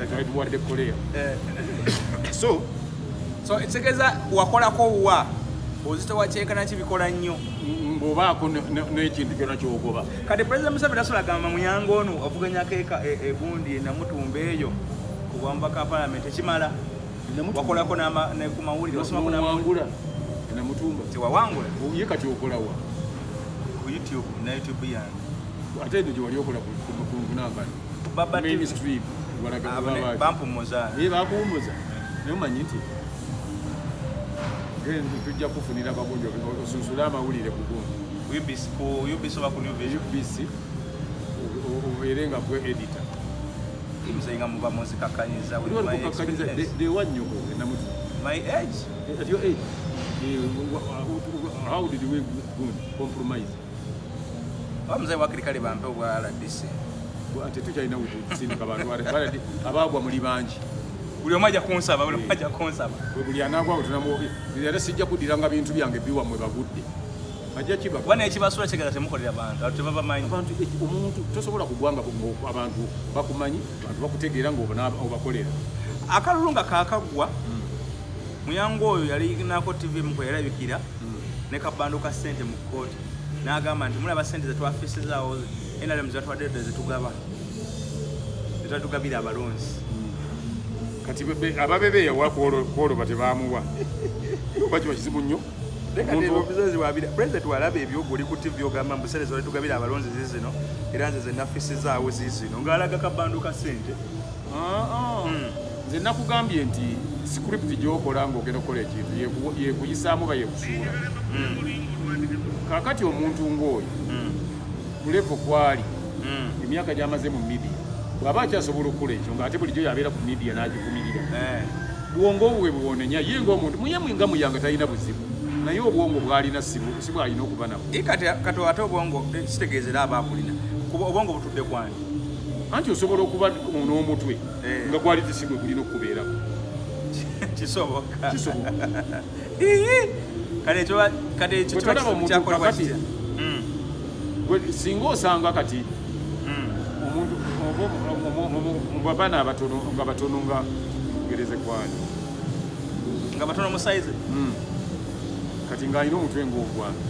twali tuwadde Korea so ekitegeeza wakolako wa ozitowakyekana kibikola nnyo bw'obaako n'ekintu kyona kyogoba kati President Museveni Rasool agamba Muyango ono avuganyako egundi enamutumba eyo kubwambaka palamenti ekimala wakolako ku mawulire wangula enamutumba tewawangula ye kati okolawa ku YouTube na YouTube yange ate edo gye wali okola kunkunangano mainstream bampumuza bakuwumuza naye omanyi nti tujja kufunira bagonjo osunsula amawulire ku gundi UBC oba ku UBC obeere nga gwe editor muzenga muba muzikakanyiza dewanyoko enamutu my age at your age how did we compromise omuzeyi wa kirikale bampe obwa RDC ate tukyalina kusindika bantu abaagwa muli bangi buli omu ajja kunsaba buli anaagwawo era sijja kudiranga bintu byange biwamwe bagudde ajja kiba wana ekibasula kigeza temukolera bantu ate babamanyi omuntu tosobola kugwanga abantu bakumanyi abantu bakutegeera ng'obakolera akalulu nga kaakagwa muyango oyo yali nako TV muko yarabikira ne kabando ka sente mu kkooti n'agamba nti mulaba sente zetwafisizaawo NRM zatwadde zetugaba zetugabira abalonzi kati ababebe yawa kwoloba tebamuwa oba kiba kizibu nnyo president walaba ebyoguli ku TV ogamba mbu sente zetugabira abalonzi zizino era nze zenafisizaawo zizino ng'alaga kabando ka sente nze nakugambye nti script gyokola ng'ogenda okukola ekintu yekuyisaamu bayekusuula kakati omuntu ng'oyo kulevo kwali emyaka gyamaze mu media bw'aba akyasobola okukola ekyo ng'ate bulijjo yabeera ku media n'agivumirira bwongo obwe buwonenya ye ng'omuntu muyemwinga muyanga talina buzibu naye obwongo bwalina si bwalina okuba nabo kati ate obwongo kitegeezera abaakulina kuba obwongo butudde kwani anti osobola okuba n'omutwe nga gwali tisigwe gulina okubeerako kisoboka singa osanga kati omuntu babaana abatono nga batono nga gereze kwani nga batono mu size kati ng'alina omutwe ng'ogwange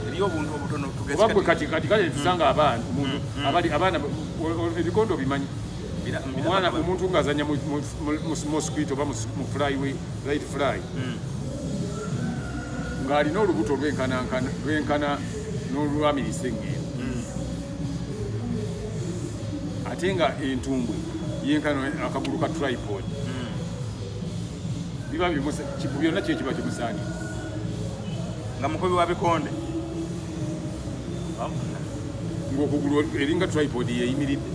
eriyo obuntu obutono tugezekati kati kale tusanga abaana ebikondo bimanyi omwana omuntu ng'azanya mu mosquito oba mu flyway light fly ng'alina olubuto lwenkana n'olwamirise ngendo ate nga entumbwe yenkana akagulu ka tripod biba byonna kyekiba kimusaanira nga mukubi wa bikonde ng'okugulu eringa tripod yeyimiridde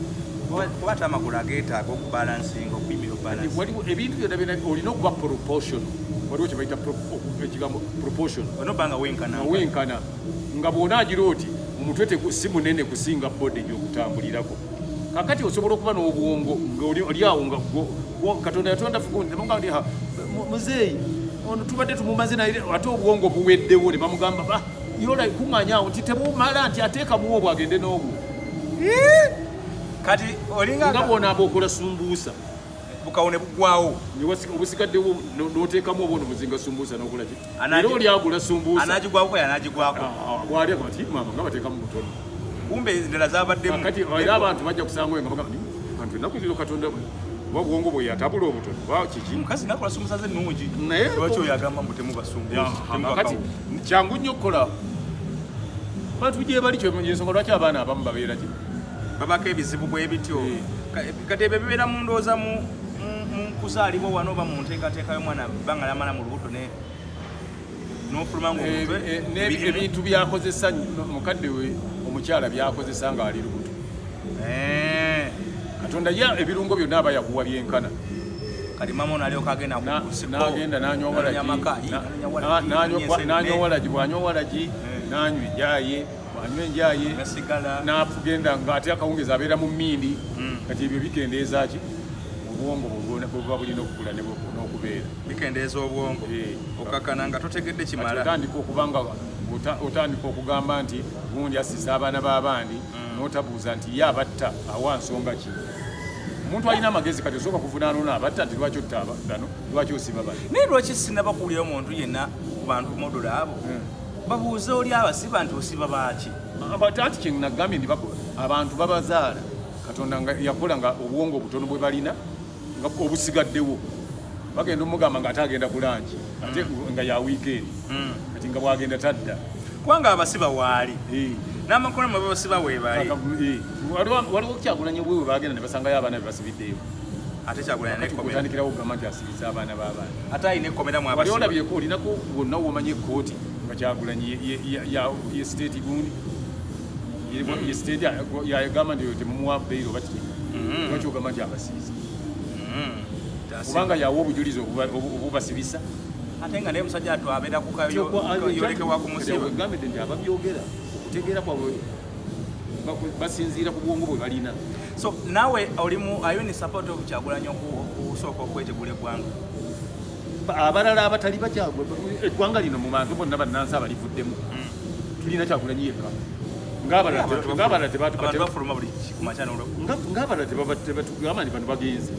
kuba ate amagulu ageetaaga okubalansinga okuyimira waliwo ebintu byonna olina okuba proportion waliwo kyebayita ekigambo proportion onobanga wenkana nga bw'onaagira oti omutwe si munene kusinga bode gy'okutambulirako kakati osobola okuba n'obwongo ngaoli awo nga katonda yatonda fugundi nemugamba nti muzeeyi ono tubadde tumumaze naye ate obwongo buweddewo ne bamugamba yola kuŋŋanya awo nti tebumala nti ateekamu obwo agende n'obwo kati olinga nga bw'onaaba okola sumbuusa bukawone bugwawo obusigaddewo n'oteekamu obwo nomuzinga sumbuusa n'okola ki era oli agula sumbuusa anagigwako yanagigwako bwali nti mama nga bateekamu mutono kumbe endala zabaddemu kati era abantu bajja kusanga nga bagamba kantu ennaku zino katonda oba bwongo bwe yatabula obutono ba kiki mukazi nakola sumbuusa ze nnungi lwaki oyo agamba mbu temubasumbuusa kati kyangu nnyo okukola bantu gye bali kyensonga lwaki abaana abamu babeera ki babako ebizibu bwe bityo kati ebyo bibeera mu ndowooza mu kuzaalibwa wano oba mu nteekateeka y'omwana bbanga lyamala mu lubuto n'ofuluma ebintu byakozesa mukadde we omukyala byakozesa nga ali lubuto katonda ebirungo byonna aba yakuwa byenkana kati mama ono alyoka n'agenda n'anyowalagi bw'anyowalagi n'anywa enjaye bw'anywa enjaye n'agenda ng'ate akawungezi abeera mu mmindi kati ebyo bikendeeza ki obwongo bwebuba bulina okukula n'okubeera bikendeeza obwongo okakana nga totegedde kimala otandika okugamba nti gundi asisa abaana b'abandi n'otabuuza nti ye abatta awa nsonga ki omuntu alina amagezi kati osooka kuvunaana n'abatta nti lwaki otta bano lwaki osiba bano naye lwaki sinaba kuwulira omuntu yenna ku bantu modola abo babuuze oli abasiba nti osiba baaki anti kyenagambye nti abantu babazaala katonda nga yakola nga obwongo obutono bwe balina nga obusigaddewo bagenda omugamba ng'ate agenda bulangi ate nga ya wiikendi kati nga bwagenda tadda kubanga abasiba waali n'amakono mwe babasiba weebali waliwo Kyagulanyi obwewe bagenda ne basangayo abaana be basibiddeyo ate Kyagulanyi otandikirawo okugamba nti asibiza abaana b'abaana ate alina ekkomeramu abasiba olabyeko olinako wonna womanyi ekkooti nga Kyagulanyi ye state gundi ye state yagamba nti temumuwa bbeiro oba kiti lwaki ogamba nti abasibiza kubanga yawa obujulizi obubasibisa ate nga naye musajja atwabeera kukayolekebwa ku musibo egambedde nti ababyogera okutegeera kwabwe basinziira ku bwongo bwe balina. So nawe olimu ayo ni support of Kyagulanyi okusooka okwetegula eggwanga? Abalala abatali bakyagwe eggwanga lino mu bantu bonna bannansi abalivuddemu tulina Kyagulanyi yekka. Ng'abalala tebafuluma buli kumakya n'olweggulo. Ng'abalala tebatugamba nti bano bagenze.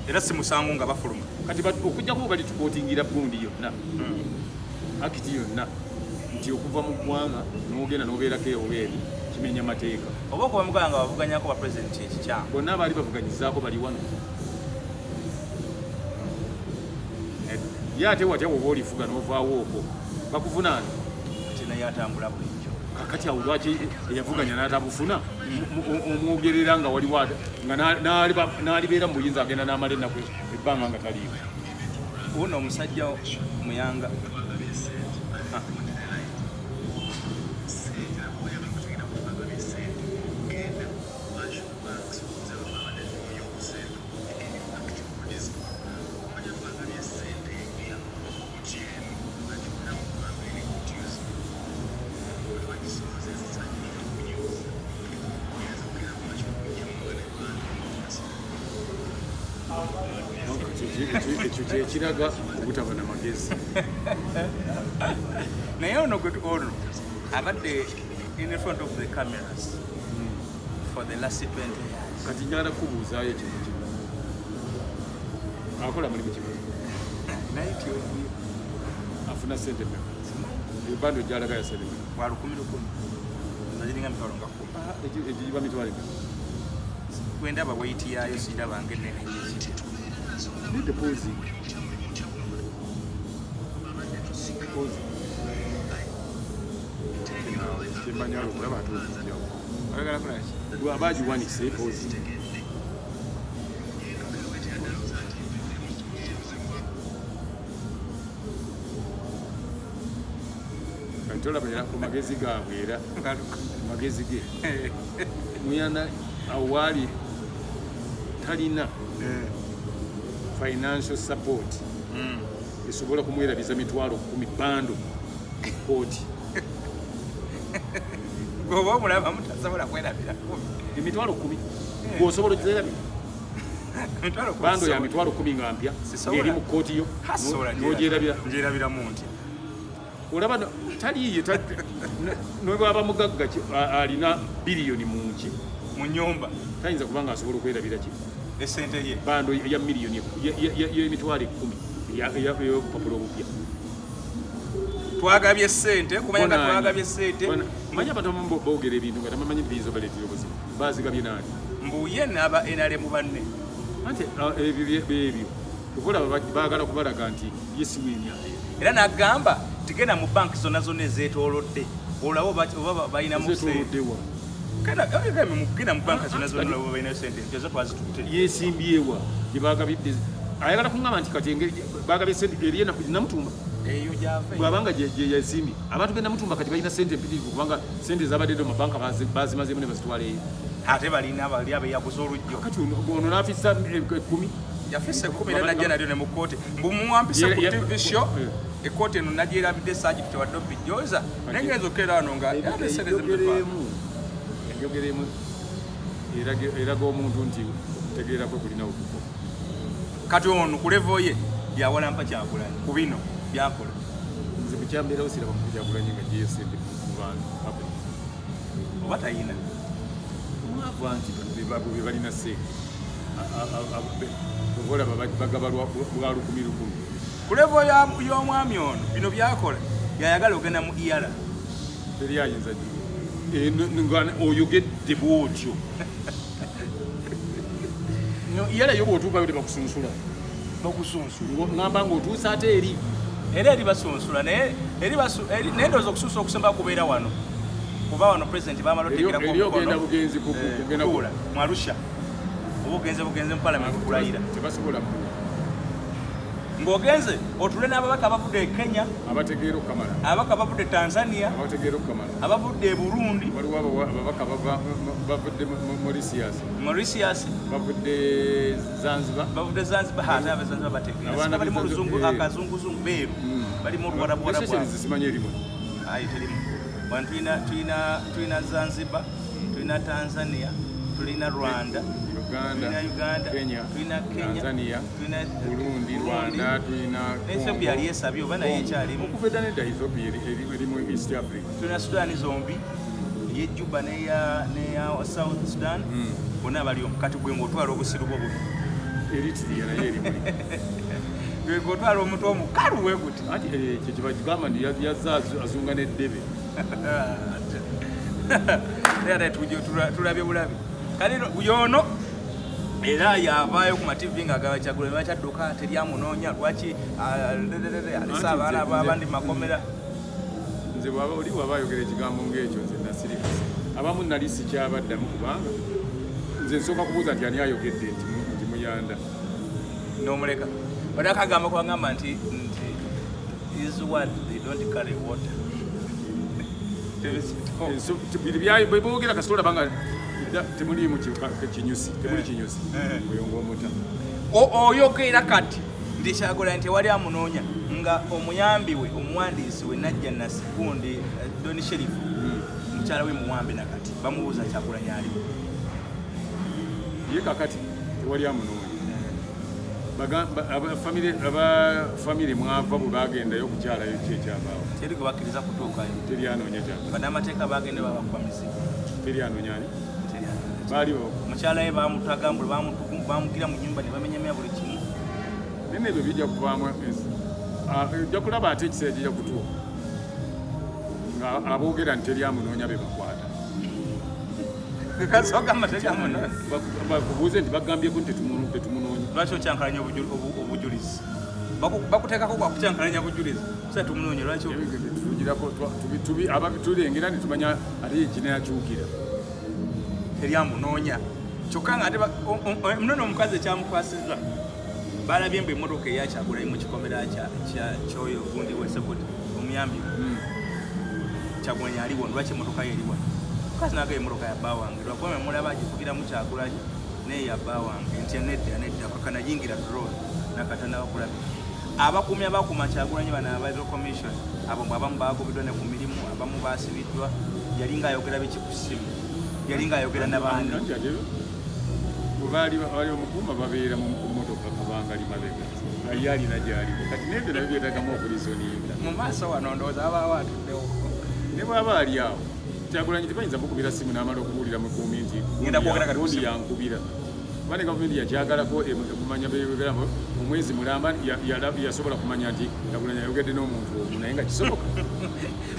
Era si musango nga bafuluma. Kati okujjako bali tukootingira gundi yonna. Akiti yonna nti okuva mu ggwanga n'ogenda n'obeerako obeeri kimenya mateeka. Oba okuba mugala nga bavuganyako ba pulezidenti ekikyamu. Bonna abaali bavuganyizaako bali wano. Ye ate watya woba olifuga n'ovaawo okwo bakuvunaana. Kati naye atambula bulijjo. Kakati awo lwaki eyavuganya n'atabufuna omwogerera nga waliwo nga n'alibeera mu buyinza agenda n'amala ennaku ebbanga nga taliiwo. Uno omusajja muyanga. Ekyo kyekiraga obutaba n'amagezi. Naye ono abadde in front of the cameras for the last 20 years. Kati njagala kubuuzaayo ekintu kimu. Akola mulimu kimu. Naye afuna ssente mmeka? Ebando gy'alaga yasale mmeka? Wa 10,000. Nagiringa mitwalo nga 10. Egiba mitwalo mmeka? Kwendaba weiti yaayo siraba ng'ennene nnyo. Need the posing. Kimanyalo kulaba atujjawo. Oyagala kulaki? Bw'abagiwanise pozi. Katolaba era ku magezi gaabwe era magezi ge. Muyana awali talina financial support esobola kumwerabiza mitwalo 10 bando kooti. Goba mulaba mutasobola kwerabira 10. Emitwalo 10 gwosobola okuzerabira bando ya mitwalo 10 nga mpya eri mu kooti yo n'ogyerabira muntu. Olaba taliiyo n'obwaba mugagga alina biliyoni mungi mu nnyumba tayinza kubanga asobola okwerabira ki esente ye bando ya miliyoni y'emitwalo 10 y'obupapula obupya. Twagabye ssente kumanya nga twagabye ssente. Manya abantu boogera ebintu nga tabamanyi biyinza baleetera obuzibu. Baazigabye naani? Mbuye n'aba NRM mu banne. Anti ebyo tukola baagala kubalaga nti ye si w'emyayo. Era n'agamba tigenda mu banki zonna ezeetoolodde olaba oba balinamu ssente. Genda mu banki zonna olaba balinamu ssente ezo twazitutte. Yeesimbyewa gye baagabidde. Ayagala kuŋŋamba nti kati engeri baagabye ssente eri Namutumba. Eyo gyava bwabanga gye yasimbi abantu genda Namutumba kati balina ssente mpitirivu kubanga ssente zabadde mu banka bazimazeemu ne bazitwala eyo. Ate balina bali abeeyaguza olujjo. Kati ono n'afisa 10. Yafisa 10 era najja nalyo ne mu kkooti. Mbumuwampisa ku TV show. Ekkooti eno nagyerabidde Sajjiti tewadde opijjooza. Naye ngenza okkeera wano nga ate ssente zimutwala. Enjogeremu eraga omuntu nti okutegeera kwe kulina okuko. Kati ono ku level ye yawalampa Kyagulanyi ku bino byakola. Nze bukyambeerawo siraba mu Kyagulanyi nga gyesente mu bantu oba tayina mwavu nti be balina ssente obolaba bagaba lwa 10,000. ku level y'omwami ono bino byakola yayagala ogenda mu ERA teri ayinza oyogedde bwotyo. ERA yo bw'otuukayo tebakusunsula ngamba ng'otuusa ate eri era eri basunsula naye ndowooza okusunsula okusemba kubeera wano kuba wano pulezidenti baamala otegerako ogenda bugenzi kugula mu Arusha oba ogenze mu palamenti kulayira tebasobola ng'ogenze otule n'ababaka abavudde e Kenya abategeera okukamala ababaka bavudde Tanzania abategeera okukamala abavudde e Burundi waliwo ababaka bavudde Mauritius bavudde Zanzibar ate abazanzibar bategeera balimu oluzungu akazunguzungu beeru balimu olwarabuwarabu zisimanye erimu ayi terimu tulina Zanzibar tulina Tanzania, tulina Rwanda, tulina Uganda, tulina Kenya, Tanzania, Burundi, Rwanda, tulina Ethiopia yali esabye oba naye ekyalimu. Okuveda nedda Ethiopia eri mu East Africa. Tulina Sudan zombi, ye Juba neya South Sudan, bonna bali omukati gwe ng'otwala obusiru bwo bubi. Eritrea naye eri muli. Gwe ng'otwala omuntu omukalu we guti. Ati ekyo kiba kigamba nti yazza azunga n'eddebe. Era tulabye bulabi. Kale yono era yavaayo ku mativi ng'agaba Kyagulanyi bakyadduka teryamunoonya lwaki alisa abaana abandi makomera. Nze oli waba ayogera ekigambo ng'ekyo nze nasirikase. Abamu nali sikyabaddamu kubanga nze nsooka kubuuza nti ani ayogedde nti muyanda. N'omuleka. Bali akagamba kwagamba nti is what they don't carry water. Bwe boogera kasita olaba temuliimu kinyusi, temuli kinyusi. Oyonga omuta. Oyogera kati nti Kyagulanyi tewali amunoonya nga omuyambi we omuwandiisi we Najja Nasikundi Doni Sheriff mukyala we muwambe nakati bamubuuza Kyagulanyi aliwo. Ye kakati tewali amunoonya. Abafamire mwava bwe bagendayo okukyalayo kyekyabaawo. Teri gwe bakkiriza kutuukayo. Teri anoonya Kyagulanyi. Bannamateeka bagende babakuba mizigo. Teri anoonya ani? Baaliwo. Mukyala we bamutagambula bamugira mu nnyumba ne bamenyamya buli kimu. Nene ebyo bijja kuvaamu ojja kulaba ate ekiseera kijja kutuuka nga aboogera nti teri amunoonya be bakwata. Bakubuuze nti bagambyeko nti tetumunoonya. Lwaki okyankalanya obujulizi? Bakuteekako gwakukyankalanya bujulizi kusa tumunoonye lwaki tulengera ne tumanya ate ekinayakyukira. Teri amunoonya kyokka nga ate munono omukazi ekyamukwasizza balabye mbu emmotoka eya Kyagulanyi mu kikomera kyoyo gundi wesekuti omuyambi Kyagulanyi aliwo lwaki emmotoka ye eriwa mukazi naga emmotoka ya bba wange lwakuba mulaba agifugiramu Kyagulanyi naye ya bba wange nti nedda kakanayingira drone nakatanabakulabi abakuumi abakuuma Kyagulanyi bano abairo commission abo abamu bagobeddwa ne ku mirimu abamu baasibiddwa yali ng'ayogera biki ku ssimu yali ng'ayogera n'abandi bali omukuuma babeera mu mmotoka kubanga ali mabega ali alina gyaliwo kati nebyo nabyo byetagamu okulisoninga mu maaso wano ndowooza abaawo atuddewo ne bw'aba ali awo Kyagulanyi tebayinza mukubira simu n'amala okubuulira mukuumi nti gundi yankubira kubanga gavumenti yakyagalako kumanya beyogeramo omwezi mulamba yasobola kumanya nti Kyagulanyi ayogedde n'omuntu omu naye nga kisoboka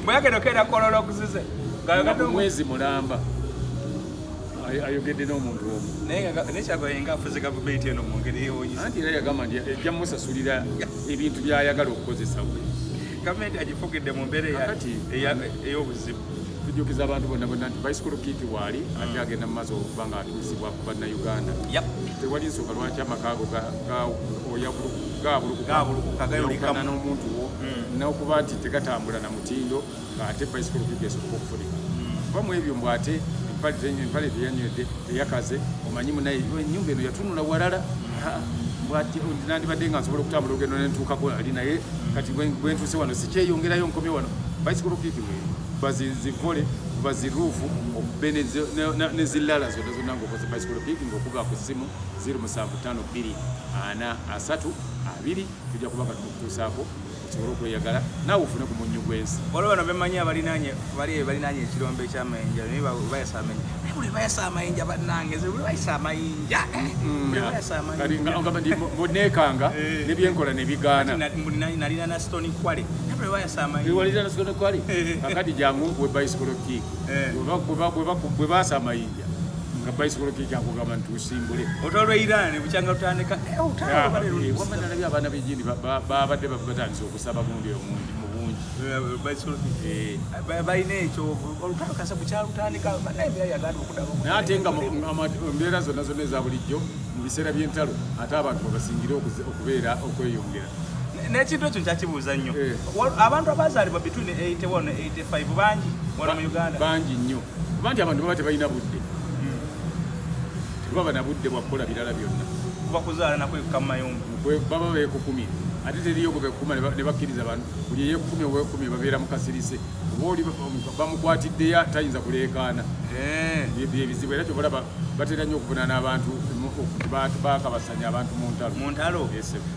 bwe yagenda okeera kolola okuzize omwezi mulamba ayogedde n'omuntu omu naye Kyagulanyi ng'afuze gavumenti eno mu ngeri yeewuunyisa anti era yagamba nti ejja musasulira ebintu by'ayagala okukozesa we gavumenti agifugidde mu mbeera ey'obuzibu tujjukiza abantu bonna nti Bicycle Kit waali ate agenda mu maaso okuba nga atuusibwa ku bannayuganda tewali nsonga lwaki amakaago gaabulukukana n'omuntu wo n'okuba nti tegatambula na mutindo ng'ate Bicycle Kit esoboka okufulika kuba mu ebyo mbw ate empale teyanywedde teyakaze omanyi munaye ennyumba eno yatunula walala nandibadde nga nsobola okutambula olugendo nentuukako ali naye kati bwentuuse wano sikyeyongerayo nkomye wano Bicycle Kit bazivole baziruufu okube nezilala zonna ng'okoze Bicycle Kit ng'okuga ku ssimu 075243 tujja kuba nga tumukutuusaako osobola okweyagala naawe ofune ku munnyu gw'ensi waliwo bano bemanyi balinaanye ekirombe ekyamayinja naye bayasa amayinja buli bayasa amayinja bannange buli bayisa amayinja kati ngamba nti neekanga nebyenkola ne bigaana nalina na Stone Kwale buli bayasa amayinja walina na Stone Kwale kakati jangu we Bicycle Kit bwe baasa amayinja nga Bicycle Kit akugamba nti tusimbule otolwe Iran bukyanga tutandika wamanalabye abaana b'egindi babadde batandise okusaba gundi omundi mu bungi balina ekyo olutalo kasa bukyalutandika naye ate nga embeera zonna eza bulijjo mu biseera by'entalo ate abantu babasingire okubeera okweyongera n'ekintu ekyo kyakibuuza nnyo abantu abazaalibwa between 81 ne 85 bangi wano mu Uganda bangi nnyo kuba nti abantu baba tebalina budde tebaba na budde bwa kukola birala byonna kuba kuzaala nakwe kukamayumba baba beekukumira ate teriyo gwe bekuma ne bakkiriza abantu buli ye 10 we 10 babeera mu kasirise oba bamukwatiddeyo tayinza kuleekaana ebizibu era kyobalaba batera nnyo okuvunaana abantu bakabasanya abantu mu ntalo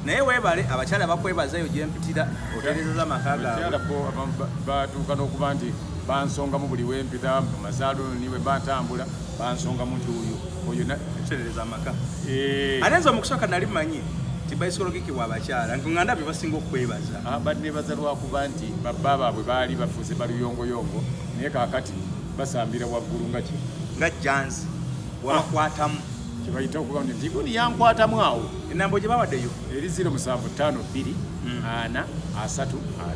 naye weebale abakyala bakwebazayo gyempitira oterezeza amaka gaabwe batuuka n'okuba nti bansongamu buli wempita mu mazaaloni bwe batambula bansongamu nti oyo tereza amaka ate nze omukusooka nali mmanyi ti bayisikolo kikibwa abakyala nganda bye basinga okwebaza banebaza lwakuba nti babba baabwe baali bafuuse baluyongoyongo naye kaakati basambira waggulu nga jansi wabakwatamu kyebayita okuga nti ntiguni yankwatamu awo enambo gye bawaddeyo eri 075 2 4 3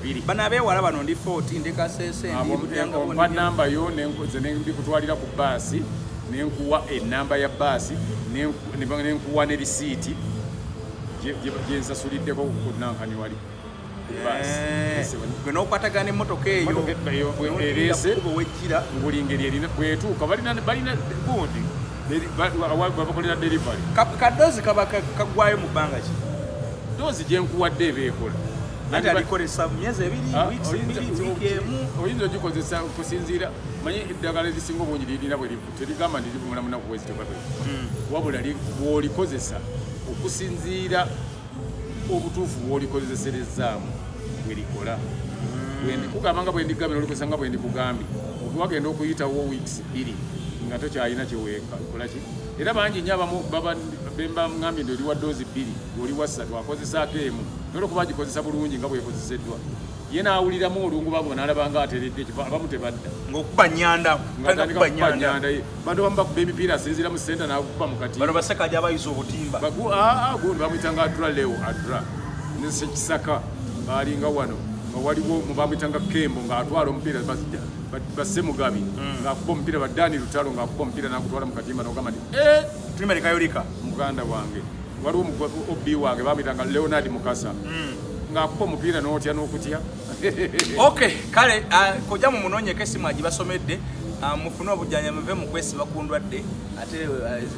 2 bano abeewala bano ndi 40 ndekasese ompa namba yo nze ndikutwalira ku baasi nenkuwa enamba ya baasi nenkuwa ne risiiti gyensasuliddeko kunankani wali gwe n'okwatagana emmotoka eyo erese buli ngeri erina bwetuuka balina gundi babakolera delivery kadoozi kaba kagwayo mu bbanga ki doozi gyenkuwadde ebeekola nati alikozesa myezi 2 wiiki emu oyinza ogikozesa okusinziira manyi eddagala erisinga obungi lirina terigamba nti livumula munaku bwezi tebabwe wabula bwolikozesa okusinziira obutuufu bwolikozeserezaamu bwerikola kugamba nga bwendigambye nolikozesa nga bwendikugambye wagenda okuyitawo weeks 2 nga tokyalina kyewekolaki era bangi nnyo abamu bemba ngambye nti oliwa doozi 2 oliwa 3 akozesaako emu nolwokuba gikozesa bulungi nga bwekozeseddwa ye naawuliramu olungu babo nalaba nga ateredde abamu tebadda ng'okuba nnyanda bantu bamu bakuba emipiira asinziira mu senta n'akuba mu kati bano basekaja abayiza obutimba gundi bamwyitanga adra leo adra nesekisaka alinga wano nga waliwo bamwyitanga kembo ng'atwala omupiira basse mugabi ng'akuba omupiira baddaani lutalo ng'akuba omupiira n'agutwala mu katimba n'ogamba nti tulima likayolika muganda wange waliwo obi wange bamwyitanga Leonard Mukasa ng'akuba omupiira n'otya n'okutya okay kale kojja mu munoonyeko esimu agibasomedde mufune obujjanja muve mu kwesiba ku ndwadde ate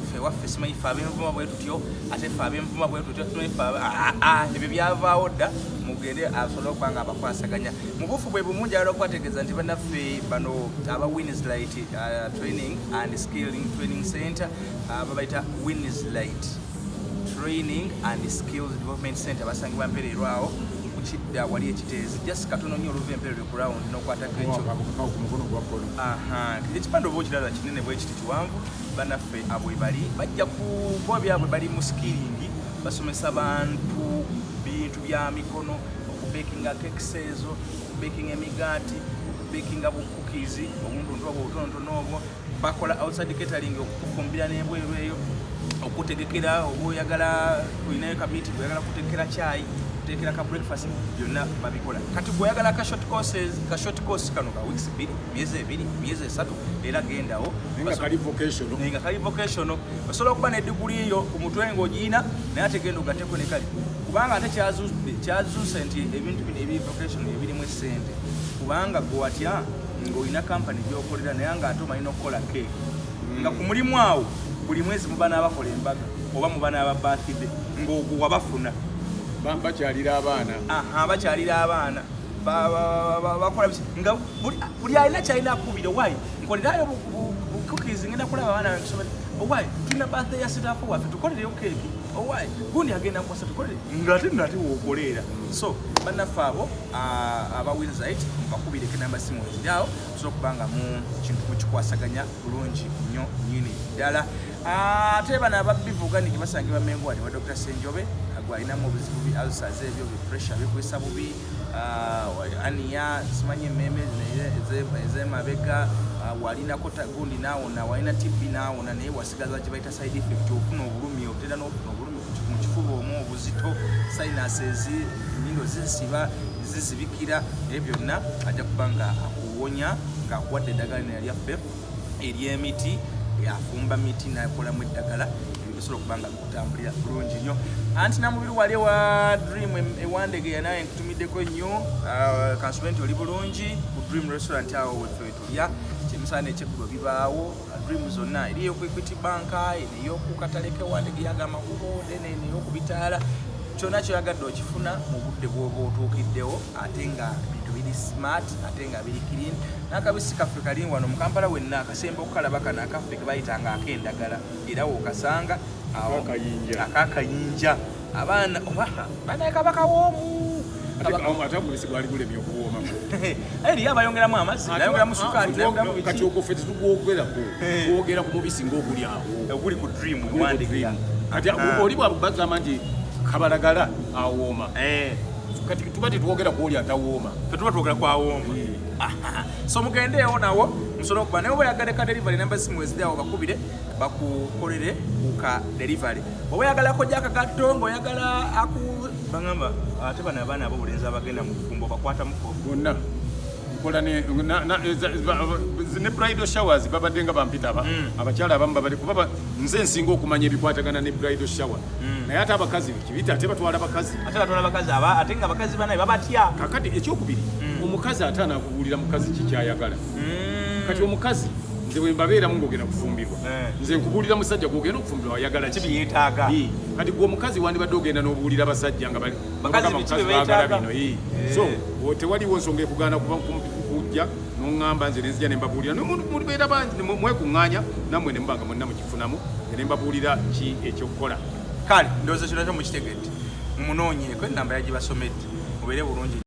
ffe waffe simanyi ffe ab'envuma bwe tutyo ate ffe ab'envuma bwe tutyo tumanyi ffe ebyo byavaawo dda mugende asobole okuba nga abakwasaganya mu bufu bwe bumungi alala okwategeeza nti bannaffe bano aba Winslight Training and Skilling Training Center babayita Winslight Training and Skills Development Center basangibwa mpererwawo kidda wali ekiteezi just katono nnyo oluva emperero ku round n'okwatako ekyo ekipande oba okirala kinene bwe kiti kiwanvu bannaffe abwe bali bajja kuba byabwe bali mu skilling basomesa bantu bintu bya mikono okubekinga kekisi ezo okubekinga emigaati okubekinga bukukizi obuntuntu obwo obutonotono obwo bakola outside catering okukufumbira n'ebweru eyo okutegekera oba oyagala olinayo kamiti oyagala kutegekera caayi kutegekera ka breakfast byonna babikola kati bw'oyagala ka short course kano ka weeks 2 myezi 2 myezi 3 era gendawo nga kali vocational osobola okuba n'eddiguli yo ku mutwe ng'ogiina naye ate genda ogateko ne kali kubanga ate kyazuuse nti ebintu bino ebi vocational ebirimu essente kubanga gwe watya ng'olina kampani gy'okolera naye ng'ate omanyi n'okukola cake nga ku mulimu awo buli mwezi muba n'abakola embaga oba muba n'aba birthday ng'ogwo wabafuna bakyalira abaana bakyalira abaana bakola nga buli alina kyalina akubira owayi nkolerayo cookies ngenda kulaba abaana nsomera owayi tulina birthday ya sitaafu waffe tukolereyo keeki owayi gundi agenda nkwasa tukolere ng'ate nate wookolera so bannaffe abo aba Winslight mbakubireko enamba simu eziri awo tusobola okuba nga mukikwasaganya bulungi nnyo nnyini ddala ate bano ababivuganiki basangibwa Mengo wali wa Dr. Senjobe gwalinamu obuzibu bi ulcers ebyo bi pressure bikwesa bubi aniya simanyi emmeme ez'emabega walinako gundi naawona walina TB naawona naye wasigaza gye bayita side effect ofuna obulumi otera n'ofuna obulumi mu kifuba omu obuzito sinuses ennyindo zisiba zizibikira ebyo byonna ajja kuba nga akuwonya ng'akuwadde eddagala lyaffe ery'emiti afumba miti nakolamu eddagala bisobola okuba nga bikutambulira bulungi nnyo anti namubiri wali wa Dream ewandege naye nkutumiddeko nnyo kansumenti oli bulungi ku Dream restaurant awo weffe tulya kyemisana ekyeggulo bibaawo Dream zonna eriyo ku Equity Bank eriyo ku katale k'ewandege yaga amakubo then eriyo ku bitaala kyonna kyoyagadde okifuna mu budde bw'oba otuukiddewo ate nga bintu biri smart ate nga biri clean. N'akabisi kaffe kali wano mu Kampala wenna akasemba okukalaba kano akaffe ke bayitanga ak'endagala era wookasanga akakayinja abaana oba banayeka bakawoomu ate omubisi gwali gulemye okuwooma eriyo abayongeramu amazzi nayongeramu sukaali kati ogwo ffe tetugwogerako gwogera ku mubisi ng'oguli awo oguli ku dream kati oli bwabagamba nti kabalagala awooma kati tuba tetwogera ku oli atawooma tetuba twogera ku awooma so mugendeewo nawo musobola okuba naye oba oyagala ka delivery namba simu ezirawo bakubire bakukolere kuka delivery oba oyagalako gyakagatto ng'oyagala bagamba ate bano abaana ab'obulenzi abagenda mu kufumba bakwatamuko bonna nkola ne bridal showers babadde nga bampita abakyala abamu babadde kuba nze nsinga okumanya ebikwatagana ne bridal shower naye ate abakazi kibita ate batwala bakazi ate nga abakazi banaye babatya kakati ekyokubiri omukazi ate anakubuulira mukazi kikyayagala kati omukazi nze bwe mbabeeramu ng'ogenda kufumbirwa nze nkubuulira musajja gwogenda okufumbirwa ayagala kibyetaaga kati gwe omukazi wandibadde ogenda n'obuulira basajja nga bagala bino so tewaliwo nsonga ekugaana kujja n'oŋŋamba nze nenzija ne mbabuulira mulibeera bangi mwekuŋŋaanya nammwe ne mubanga mwenna mukifunamu ne mbabuulira ki ekyokukola kale ndowooza kyonna kyo mukitegedde mumunoonyeeko ennamba yagibasomedde mubeere bulungi